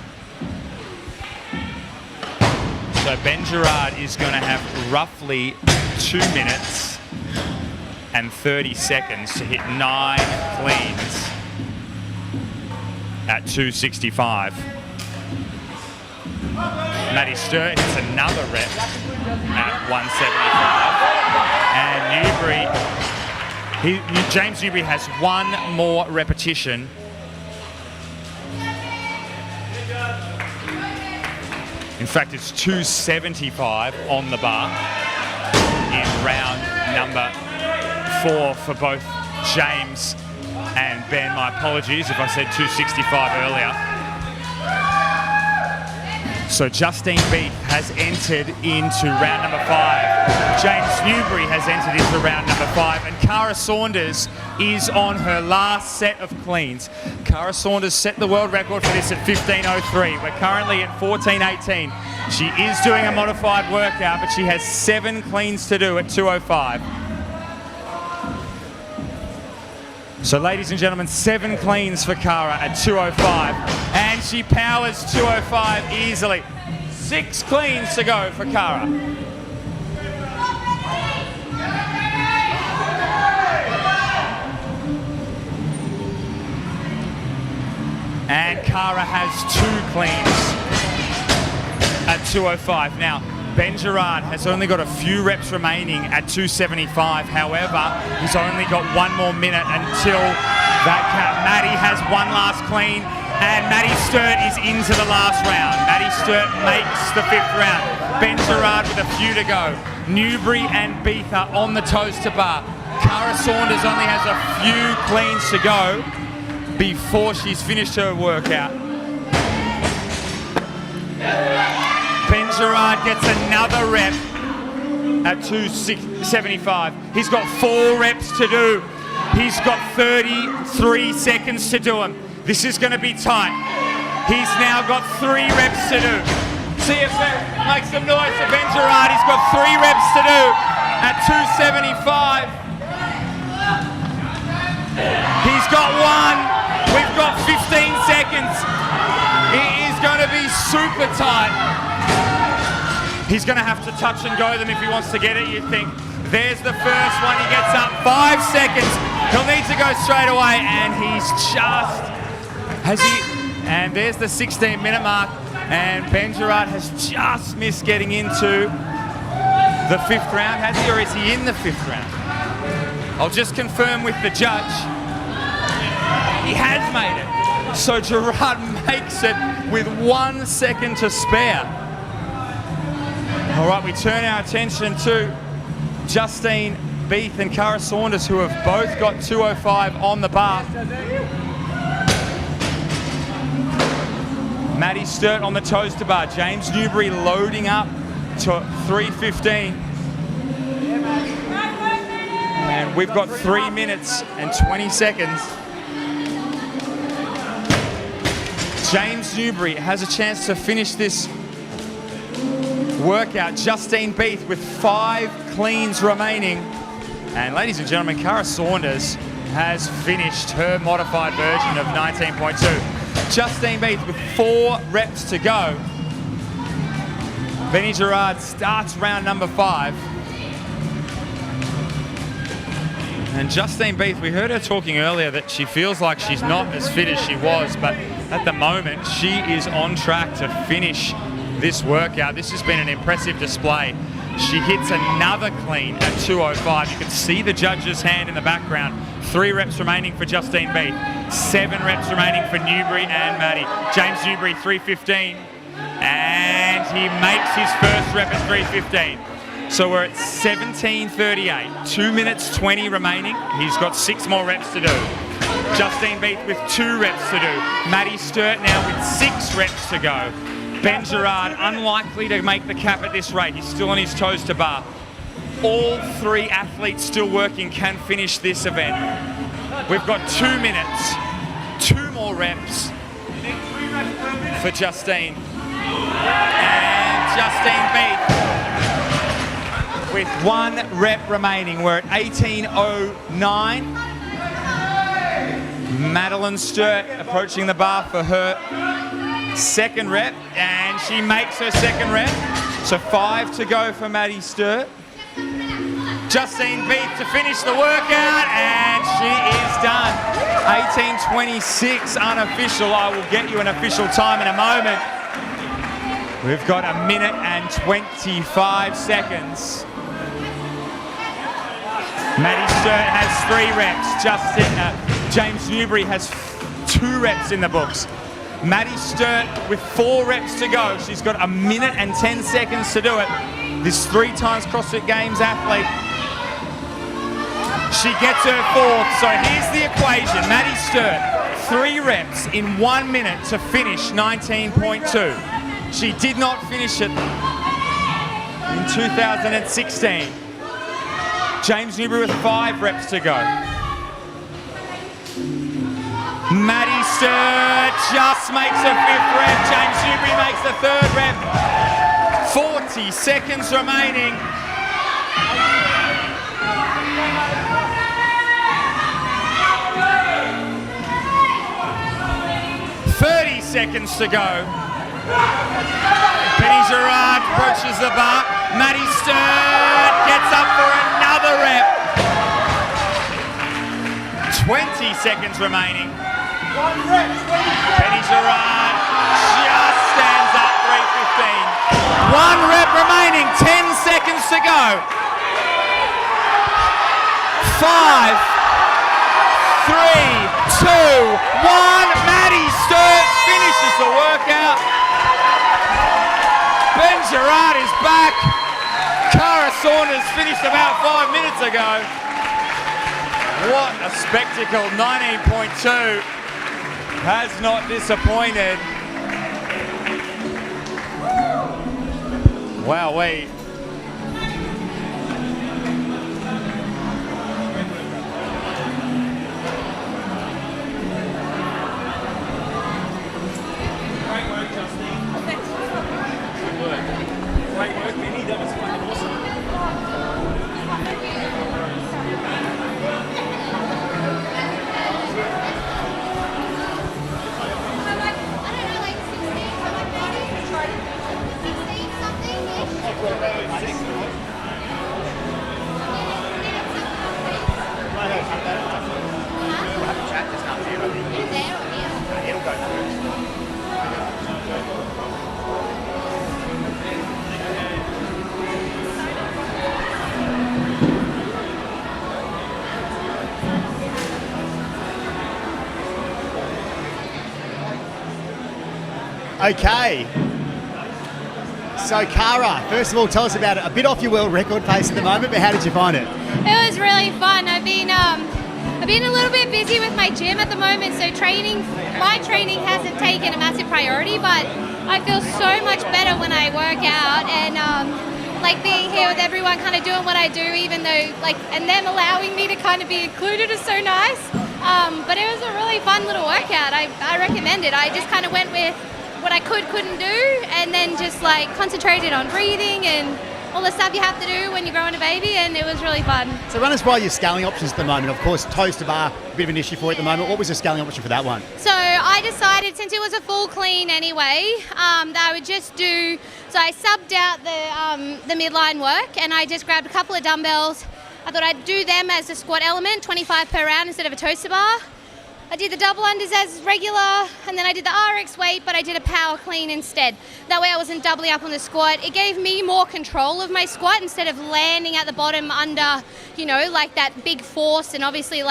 So Ben Garard is going to have roughly 2 minutes and 30 seconds to hit 9 cleans at 265. Maddie Sturt hits another rep at 175. And James Newbury has 1 more repetition. In fact, it's 275 on the bar in round number 4 for both James and Ben. My apologies if I said 265 earlier. So Justine Beath has entered into round number 5. James Newbury has entered into round number 5. And Kara Saunders is on her last set of cleans. Kara Saunders set the world record for this at 15:03. We're currently at 14:18. She is doing a modified workout, but she has 7 cleans to do at 2:05. So ladies and gentlemen, 7 cleans for Kara at 2:05. And she powers 2:05 easily. 6 cleans to go for Kara. And Kara has 2 cleans at 205. Now, Ben Garard has only got a few reps remaining at 275. However, he's only got 1 more minute until that cap. Maddie has 1 last clean, and Maddie Sturt is into the last round. Maddie Sturt makes the 5th round. Ben Garard with a few to go. Newbury and Beath are on the toes to bar. Kara Saunders only has a few cleans to go before she's finished her workout. Ben Garard gets another rep at 275. He's got 4 reps to do. He's got 33 seconds to do them. This is going to be tight. He's now got 3 reps to do. See if that makes some noise for Ben Garard. He's got 3 reps to do at 275. He's got 1. We've got 15 seconds. It is going to be super tight. He's going to have to touch and go them if he wants to get it, you think. There's the first one. He gets up 5 seconds. He'll need to go straight away, and he's just... And there's the 16-minute mark, and Ben Garard has just missed getting into the 5th round. Has he, or is he in the 5th round? I'll just confirm with the judge. He has made it. So Garard makes it with 1 second to spare. All right, we turn our attention to Justine Beath and Kara Saunders, who have both got 205 on the bar. Maddie Sturt on the toes to bar. James Newbury loading up to 315. And we've got 3 minutes and 20 seconds. James Newbury has a chance to finish this workout. Justine Beath with 5 cleans remaining. And ladies and gentlemen, Kara Saunders has finished her modified version of 19.2. Justine Beath with 4 reps to go. Benny Garard starts round number 5. And Justine Beath, we heard her talking earlier that she feels like she's not as fit as she was, but at the moment she is on track to finish this workout. This has been an impressive display. She hits another clean at 205. You can see the judge's hand in the background. 3 reps remaining for Justine Beath. 7 reps remaining for Newbury and Maddie. James Newbury, 315. And he makes his first rep at 315. So we're at 17:38. 2 minutes 20 remaining. He's got 6 more reps to do. Justine Beath with 2 reps to do. Maddie Sturt now with 6 reps to go. Ben Garard unlikely to make the cap at this rate. He's still on his toes to bar. All 3 athletes still working can finish this event. We've got 2 minutes, 2 more reps for Justine. And Justine Beath with 1 rep remaining. We're at 18:09. Madeline Sturt approaching the bar for her 2nd rep, and she makes her 2nd rep. So 5 to go for Maddie Sturt. Justine Beath to finish the workout, and she is done. 18:26 unofficial. I will get you an official time in a moment. We've got 1 minute and 25 seconds. Maddie Sturt has 3 reps. James Newbury has 2 reps in the books. Maddie Sturt with 4 reps to go. She's got 1 minute and 10 seconds to do it. This 3 times CrossFit Games athlete. She gets her 4th. So here's the equation. Maddie Sturt, 3 reps in 1 minute to finish 19.2. She did not finish it in 2016. James Newbury with 5 reps to go. Maddie Sturt just makes her 5th rep. James Newbury makes the 3rd rep. 40 seconds remaining. Seconds to go. Benny Garard approaches the bar. Maddie Sturt gets up for another rep. 20 seconds remaining. Penny Garard just stands up 3:15. 1 rep remaining, 10 seconds to go. 5, 3, 2, 1. Maddie Sturt finishes the workout. Garard is back. Kara Saunders finished about 5 minutes ago. What a spectacle. 19.2 has not disappointed. Wowee. Great work, Justine. Good work. Great work, Benny. That was fucking awesome. Okay. So, Kara, first of all, tell us about it. A bit off your world record pace at the moment, but how did you find it? It was really fun. I've been a little bit busy with my gym at the moment, so my training hasn't taken a massive priority, but I feel so much better when I work out, and like being here with everyone kind of doing what I do, even though and them allowing me to kind of be included is so nice. But it was a really fun little workout. I recommend it. I just kind of went with what I couldn't do, and then just concentrated on breathing and all the stuff you have to do when you're growing a baby, and it was really fun. So run us by your scaling options at the moment. Of course, toes to bar, a bit of an issue for you at the moment. What was the scaling option for that one? So I decided, since it was a full clean anyway, that I would just do, so I subbed out the midline work, and I just grabbed a couple of dumbbells. I thought I'd do them as a squat element, 25 per round instead of a toes to bar. I did the double unders as regular, and then I did the RX weight, but I did a power clean instead. That way I wasn't doubling up on the squat. It gave me more control of my squat instead of landing at the bottom under, that big force, and obviously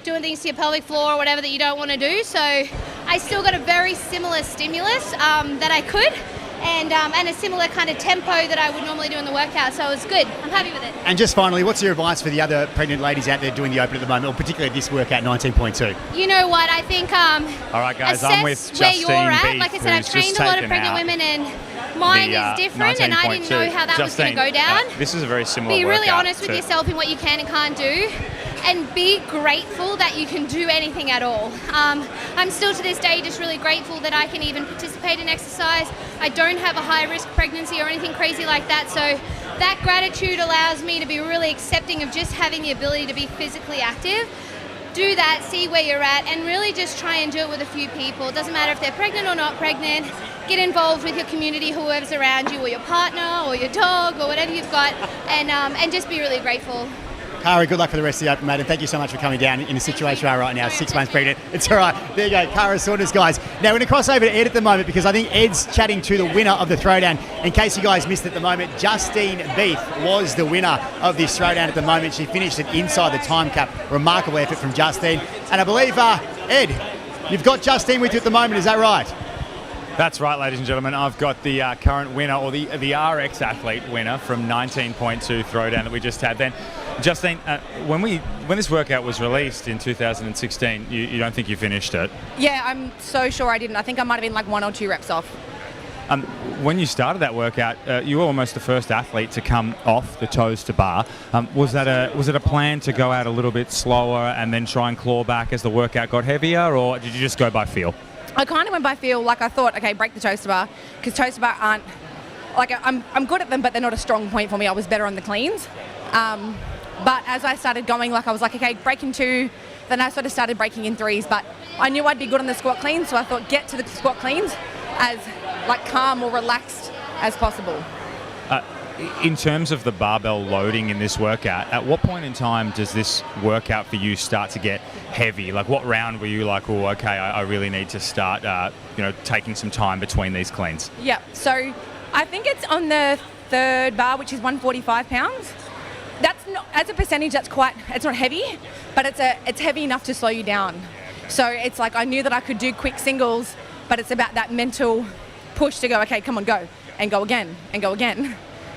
doing things to your pelvic floor or whatever that you don't want to do. So I still got a very similar stimulus that I could, and a similar kind of tempo that I would normally do in the workout. So it was good. I'm happy with it. And just finally, what's your advice for the other pregnant ladies out there doing the open at the moment, or particularly this workout, 19.2? You know what? I think all right, guys, I'm with where Justine you're at. Beath, Like I said, I've trained a lot of pregnant women, and mine is different, and I didn't know how that was going to go down. This is a very similar Be really workout honest with yourself in what you can and can't do, and be grateful that you can do anything at all. I'm still to this day just really grateful that I can even participate in exercise. I don't have a high-risk pregnancy or anything crazy like that, so that gratitude allows me to be really accepting of just having the ability to be physically active. Do that, see where you're at, and really just try and do it with a few people. It doesn't matter if they're pregnant or not pregnant. Get involved with your community, whoever's around you, or your partner, or your dog, or whatever you've got, and just be really grateful. Kara, good luck for the rest of the open, mate, and thank you so much for coming down in the situation you are right now, 6 months pregnant. It's all right. There you go, Kara Saunders, guys. Now, we're going to cross over to Ed at the moment, because I think Ed's chatting to the winner of the throwdown. In case you guys missed it at the moment, Justine Beath was the winner of this throwdown at the moment. She finished it inside the time cap. Remarkable effort from Justine. And I believe, Ed, you've got Justine with you at the moment, is that right? That's right, ladies and gentlemen. I've got the current winner, or the RX athlete winner from 19.2 throwdown that we just had then. Justine, when this workout was released in 2016, you don't think you finished it? Yeah, I'm so sure I didn't. I think I might have been 1 or 2 reps off. When you started that workout, you were almost the first athlete to come off the toes to bar. Was it a plan to go out a little bit slower and then try and claw back as the workout got heavier, or did you just go by feel? I kind of went by feel. I thought, okay, break the toes to bar, because toes to bar aren't, I'm good at them, but they're not a strong point for me. I was better on the cleans. But as I started going, I was like, okay, break in 2, then I sort of started breaking in 3s, but I knew I'd be good on the squat cleans, so I thought get to the squat cleans as calm or relaxed as possible. in terms of the barbell loading in this workout, at what point in time does this workout for you start to get heavy? Like, what round were you like, oh, okay, I really need to start, taking some time between these cleans? Yeah, so I think it's on the third bar, which is 145 pounds. That's not, as a percentage, it's not heavy, but it's heavy enough to slow you down. So it's like I knew that I could do quick singles, but it's about that mental push to go, okay, come on, go, and go again, and go again.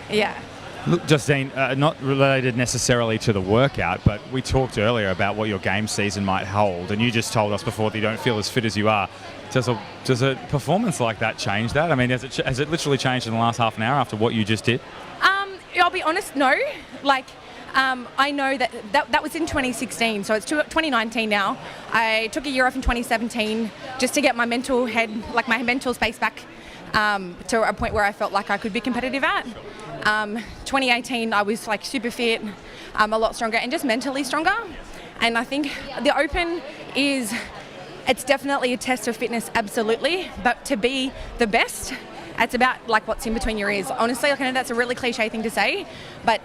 Yeah. Look, Justine, not related necessarily to the workout, but we talked earlier about what your game season might hold, and you just told us before that you don't feel as fit as you are. Does a performance like that change that? I mean, has it literally changed in the last half an hour after what you just did? I'll be honest, no. Like, I know that was in 2016, so it's 2019 now. I took a year off in 2017 just to get my mental space back to a point where I felt like I could be competitive at. 2018, I was like super fit, a lot stronger, and just mentally stronger. And I think the Open it's definitely a test of fitness, absolutely. But to be the best, it's about like what's in between your ears. Honestly, like, I know that's a really cliche thing to say, but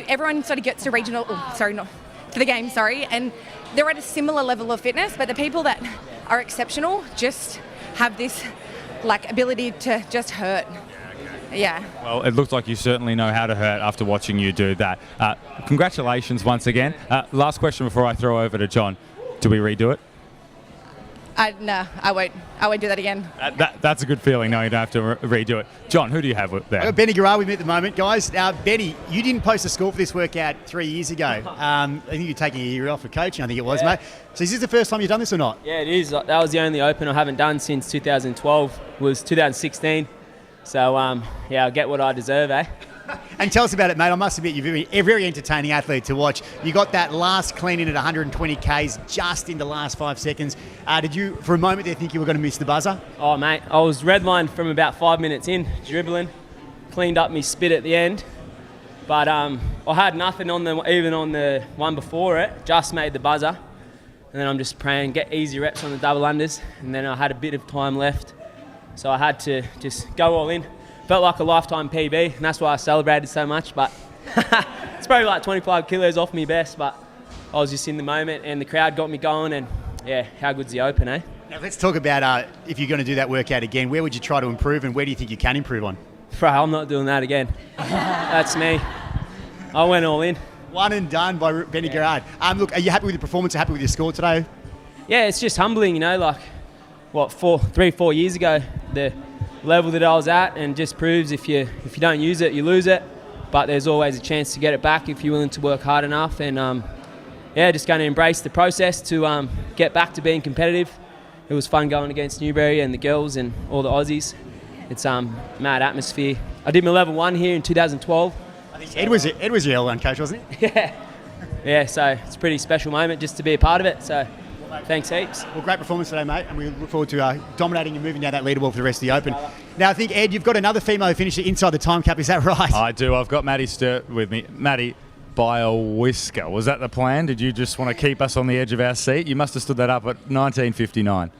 everyone sort of gets to to the game, and they're at a similar level of fitness, but the people that are exceptional just have this like ability to just hurt. Yeah. Well, it looks like you certainly know how to hurt after watching you do that. Congratulations once again. Last question before I throw over to John. Do we redo it? No, I won't. I won't do that again. That's a good feeling. No, you don't have to redo it. John, who do you have there? I've got Benny Garard with me at the moment, guys. Now, Benny, you didn't post a score for this workout 3 years ago. I think you're taking a year off for coaching, I think it was, mate. So is this the first time you've done this or not? Yeah, it is. That was the only Open I haven't done since 2012. It was 2016. So, I'll get what I deserve, eh? And tell us about it, mate. I must admit, you're a very entertaining athlete to watch. You got that last clean in at 120 Ks just in the last 5 seconds. Did you, for a moment there, think you were going to miss the buzzer? Oh, mate, I was redlined from about 5 minutes in, dribbling, cleaned up me spit at the end. But I had nothing even on the one before it, just made the buzzer. And then I'm just praying, get easy reps on the double unders. And then I had a bit of time left, so I had to just go all in. Felt like a lifetime PB, and that's why I celebrated so much, but it's probably like 25 kilos off me best, but I was just in the moment, and the crowd got me going, and yeah, how good's the Open, eh? Now let's talk about if you're going to do that workout again, where would you try to improve, and where do you think you can improve on? Bro, I'm not doing that again. That's me. I went all in. One and done by Benny Garard. Look, are you happy with the performance, happy with your score today? Yeah, it's just humbling, like, 3-4 years ago, the level that I was at, and just proves if you don't use it, you lose it. But there's always a chance to get it back if you're willing to work hard enough. And just going to embrace the process to get back to being competitive. It was fun going against Newbury and the girls and all the Aussies. It's mad atmosphere. I did my level 1 here in 2012. I think Ed was your L1 coach, wasn't he? Yeah. So it's a pretty special moment just to be a part of it. So. Thanks heaps. Well, great performance today, mate, and we look forward to dominating and moving down that leaderboard for the rest of the Open. Now, I think, Ed, you've got another female finisher inside the time cap, is that right? I do. I've got Maddie Sturt with me. Maddie, by a whisker. Was that the plan? Did you just want to keep us on the edge of our seat? You must have stood that up at 19:59.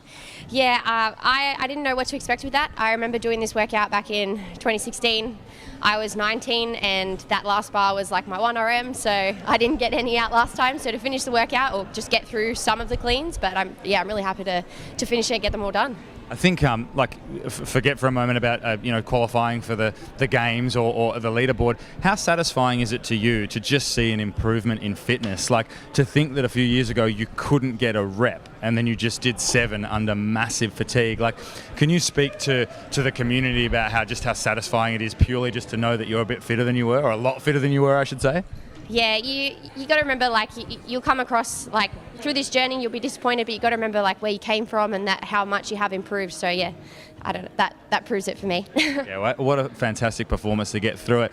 Yeah, I didn't know what to expect with that. I remember doing this workout back in 2016. I was 19 and that last bar was like my 1 RM, so I didn't get any out last time. So to finish the workout or just get through some of the cleans, but I'm really happy to finish it and get them all done. I think, forget for a moment about, qualifying for the games or the leaderboard. How satisfying is it to you to just see an improvement in fitness? Like, to think that a few years ago you couldn't get a rep and then you just did 7 under massive fatigue. Like, can you speak to the community about how satisfying it is purely just to know that you're a bit fitter than you were, or a lot fitter than you were, I should say? Yeah, you got to remember, like, you'll come across, like, through this journey you'll be disappointed, but you got to remember, like, where you came from and that how much you have improved. So yeah, I don't know, that proves it for me. Yeah, what a fantastic performance to get through it.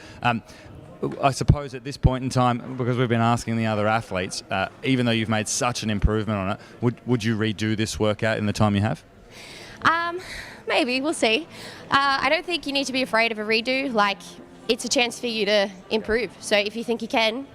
I suppose at this point in time, because we've been asking the other athletes, even though you've made such an improvement on it, would you redo this workout in the time you have? Maybe, we'll see. I don't think you need to be afraid of a redo. Like, it's a chance for you to improve. So if you think you can,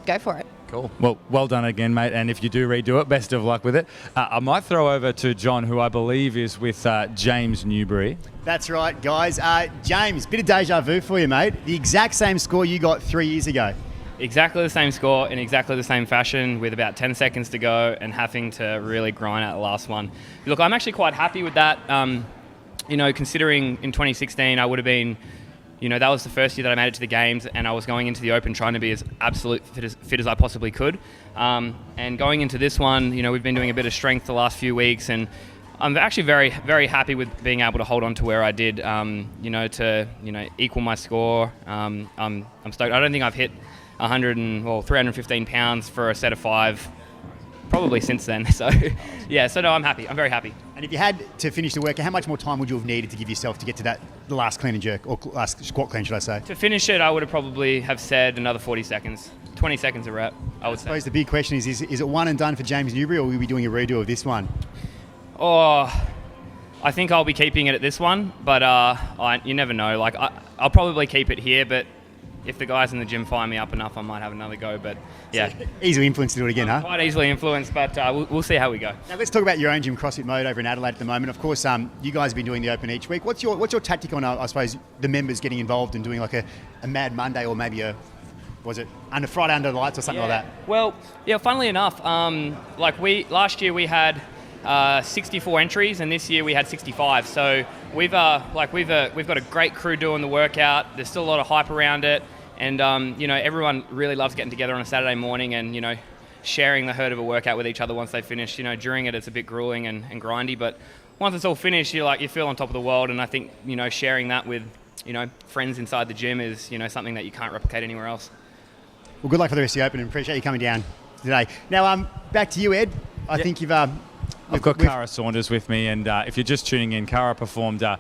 go for it. Cool. Well done again, mate. And if you do redo it, best of luck with it. I might throw over to John, who I believe is with James Newbury. That's right, guys. James, bit of deja vu for you, mate. The exact same score you got 3 years ago. Exactly the same score in exactly the same fashion with about 10 seconds to go and having to really grind out the last one. Look, I'm actually quite happy with that. Considering in 2016 I would have been, that was the first year that I made it to the games, and I was going into the Open trying to be as absolute fit as I possibly could. And going into this one, we've been doing a bit of strength the last few weeks, and I'm actually very, very happy with being able to hold on to where I did, to equal my score. I'm stoked. I don't think I've hit 315 pounds for a set of 5 probably since then. So, no, I'm happy. I'm very happy. And if you had to finish the workout, how much more time would you have needed to give yourself to get to the last clean and jerk, or last squat clean, should I say? To finish it, I would have probably have said another 40 seconds. 20 seconds a rep, I would say. I suppose the big question is it one and done for James Newbury, or will we be doing a redo of this one? Oh, I think I'll be keeping it at this one, but you never know. I'll probably keep it here, but if the guys in the gym fire me up enough, I might have another go. But yeah, so easily influenced to do it again, huh? Quite easily influenced, but we'll see how we go. Now let's talk about your own gym, CrossFit Mode, over in Adelaide at the moment. Of course, you guys have been doing the Open each week. What's your tactic on, I suppose, the members getting involved and doing like a Mad Monday, or maybe under Friday under the lights or something like that? Well, funnily enough, last year we had 64 entries, and this year we had 65. So we've got a great crew doing the workout. There's still a lot of hype around it, and everyone really loves getting together on a Saturday morning and sharing the hurt of a workout with each other once they finish. During it's a bit grueling and grindy, but once it's all finished, you feel on top of the world. And I think sharing that with friends inside the gym is something that you can't replicate anywhere else. Well, good luck for the rest of the Open, and appreciate you coming down today. Now, back to you, Ed. I think you've... I've got Kara Saunders with me, and if you're just tuning in, Kara performed her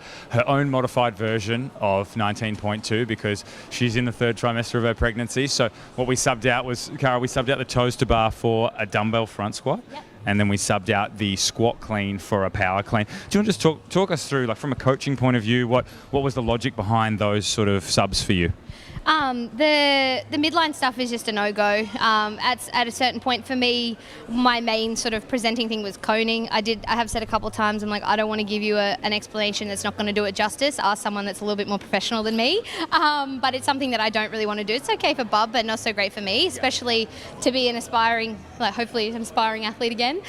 own modified version of 19.2 because she's in the 3rd trimester of her pregnancy. So what we subbed out was, Kara, we subbed out the toes to bar for a dumbbell front squat. Yep. And then we subbed out the squat clean for a power clean. Do you want to just talk us through, from a coaching point of view, what was the logic behind those sort of subs for you? The midline stuff is just a no-go. At a certain point for me, my main sort of presenting thing was coning. I have said a couple of times, I'm like, I don't want to give you an explanation that's not going to do it justice. Ask someone that's a little bit more professional than me. But it's something that I don't really want to do. It's okay for Bub, but not so great for me, especially to be an aspiring, hopefully an aspiring athlete again.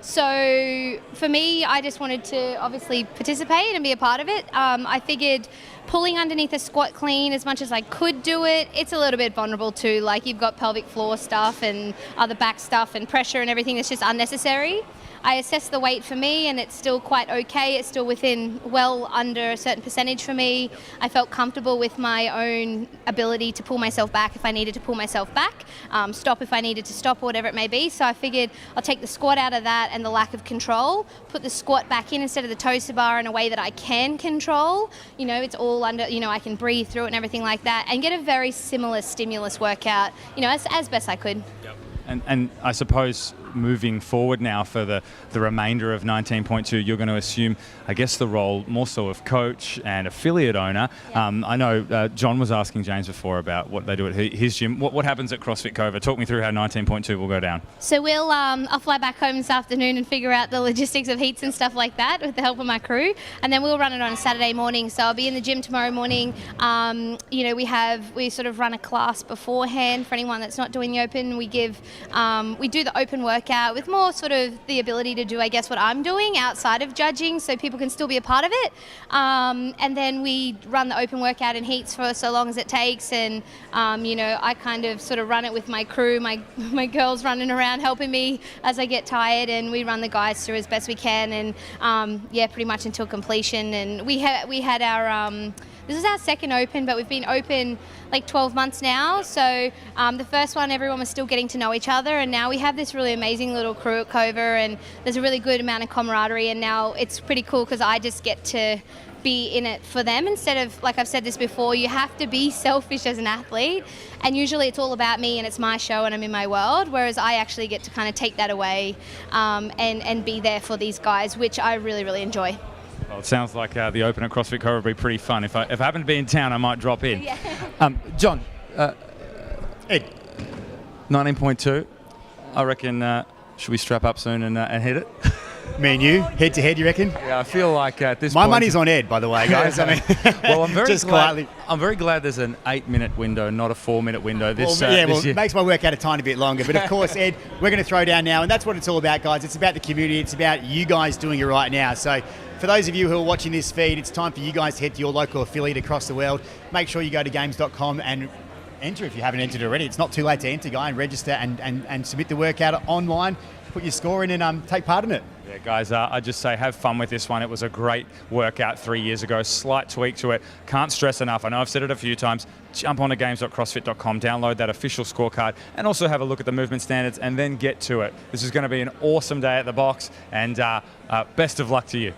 So for me, I just wanted to obviously participate and be a part of it. I figured pulling underneath a squat clean as much as I could do it, it's a little bit vulnerable too. You've got pelvic floor stuff and other back stuff and pressure and everything that's just unnecessary. I assessed the weight for me, and it's still quite okay. It's still within well under a certain percentage for me. I felt comfortable with my own ability to pull myself back if I needed to pull myself back, stop if I needed to stop, or whatever it may be. So I figured I'll take the squat out of that and the lack of control, put the squat back in instead of the toes to bar in a way that I can control. It's all under, I can breathe through it and everything like that, and get a very similar stimulus workout, as best I could. Yep. And I suppose moving forward now for the remainder of 19.2, you're going to assume, I guess, the role more so of coach and affiliate owner. Yeah. I know John was asking James before about what they do at his gym. What happens at CrossFit Cova? Talk me through how 19.2 will go down. So I'll fly back home this afternoon and figure out the logistics of heats and stuff like that with the help of my crew, and then we'll run it on a Saturday morning. So I'll be in the gym tomorrow morning. We sort of run a class beforehand for anyone that's not doing the Open. We do the Open workout with more sort of the ability to do, I guess, what I'm doing outside of judging, so people can still be a part of it. And then we run the Open workout in heats for so long as it takes, and I kind of sort of run it with my crew, my girls running around helping me as I get tired, and we run the guys through as best we can, and pretty much until completion. And we had our this is our second Open, but we've been open 12 months now. So the first one, everyone was still getting to know each other, and now we have this really amazing little crew at Cova, and there's a really good amount of camaraderie, and now it's pretty cool because I just get to be in it for them instead of, like I've said this before, you have to be selfish as an athlete, and usually it's all about me and it's my show and I'm in my world, whereas I actually get to kind of take that away and be there for these guys, which I really, really enjoy. Well, it sounds like the Open at CrossFit Cova will be pretty fun. If I happen to be in town, I might drop in. Yeah. John, Ed, 19.2. I reckon, should we strap up soon and hit it? Me and you, head to head, you reckon? Yeah, I feel like at this My point... money's on Ed, by the way, guys. I mean, well, I'm very just glad, quietly. I'm very glad there's an 8-minute window, not a 4-minute window. This, Well, yeah, this it year. makes my workout a tiny bit longer. But of course, Ed, we're going to throw down now, and that's what it's all about, guys. It's about the community. It's about you guys doing it right now. So for those of you who are watching this feed, it's time for you guys to head to your local affiliate across the world. Make sure you go to games.com and enter if you haven't entered already. It's not too late to enter, guy, and register and submit the workout online. Put your score in and take part in it. Yeah, guys, I just say have fun with this one. It was a great workout 3 years ago. Slight tweak to it. Can't stress enough. I know I've said it a few times. Jump onto games.crossfit.com, download that official scorecard, and also have a look at the movement standards and then get to it. This is going to be an awesome day at the box, and best of luck to you.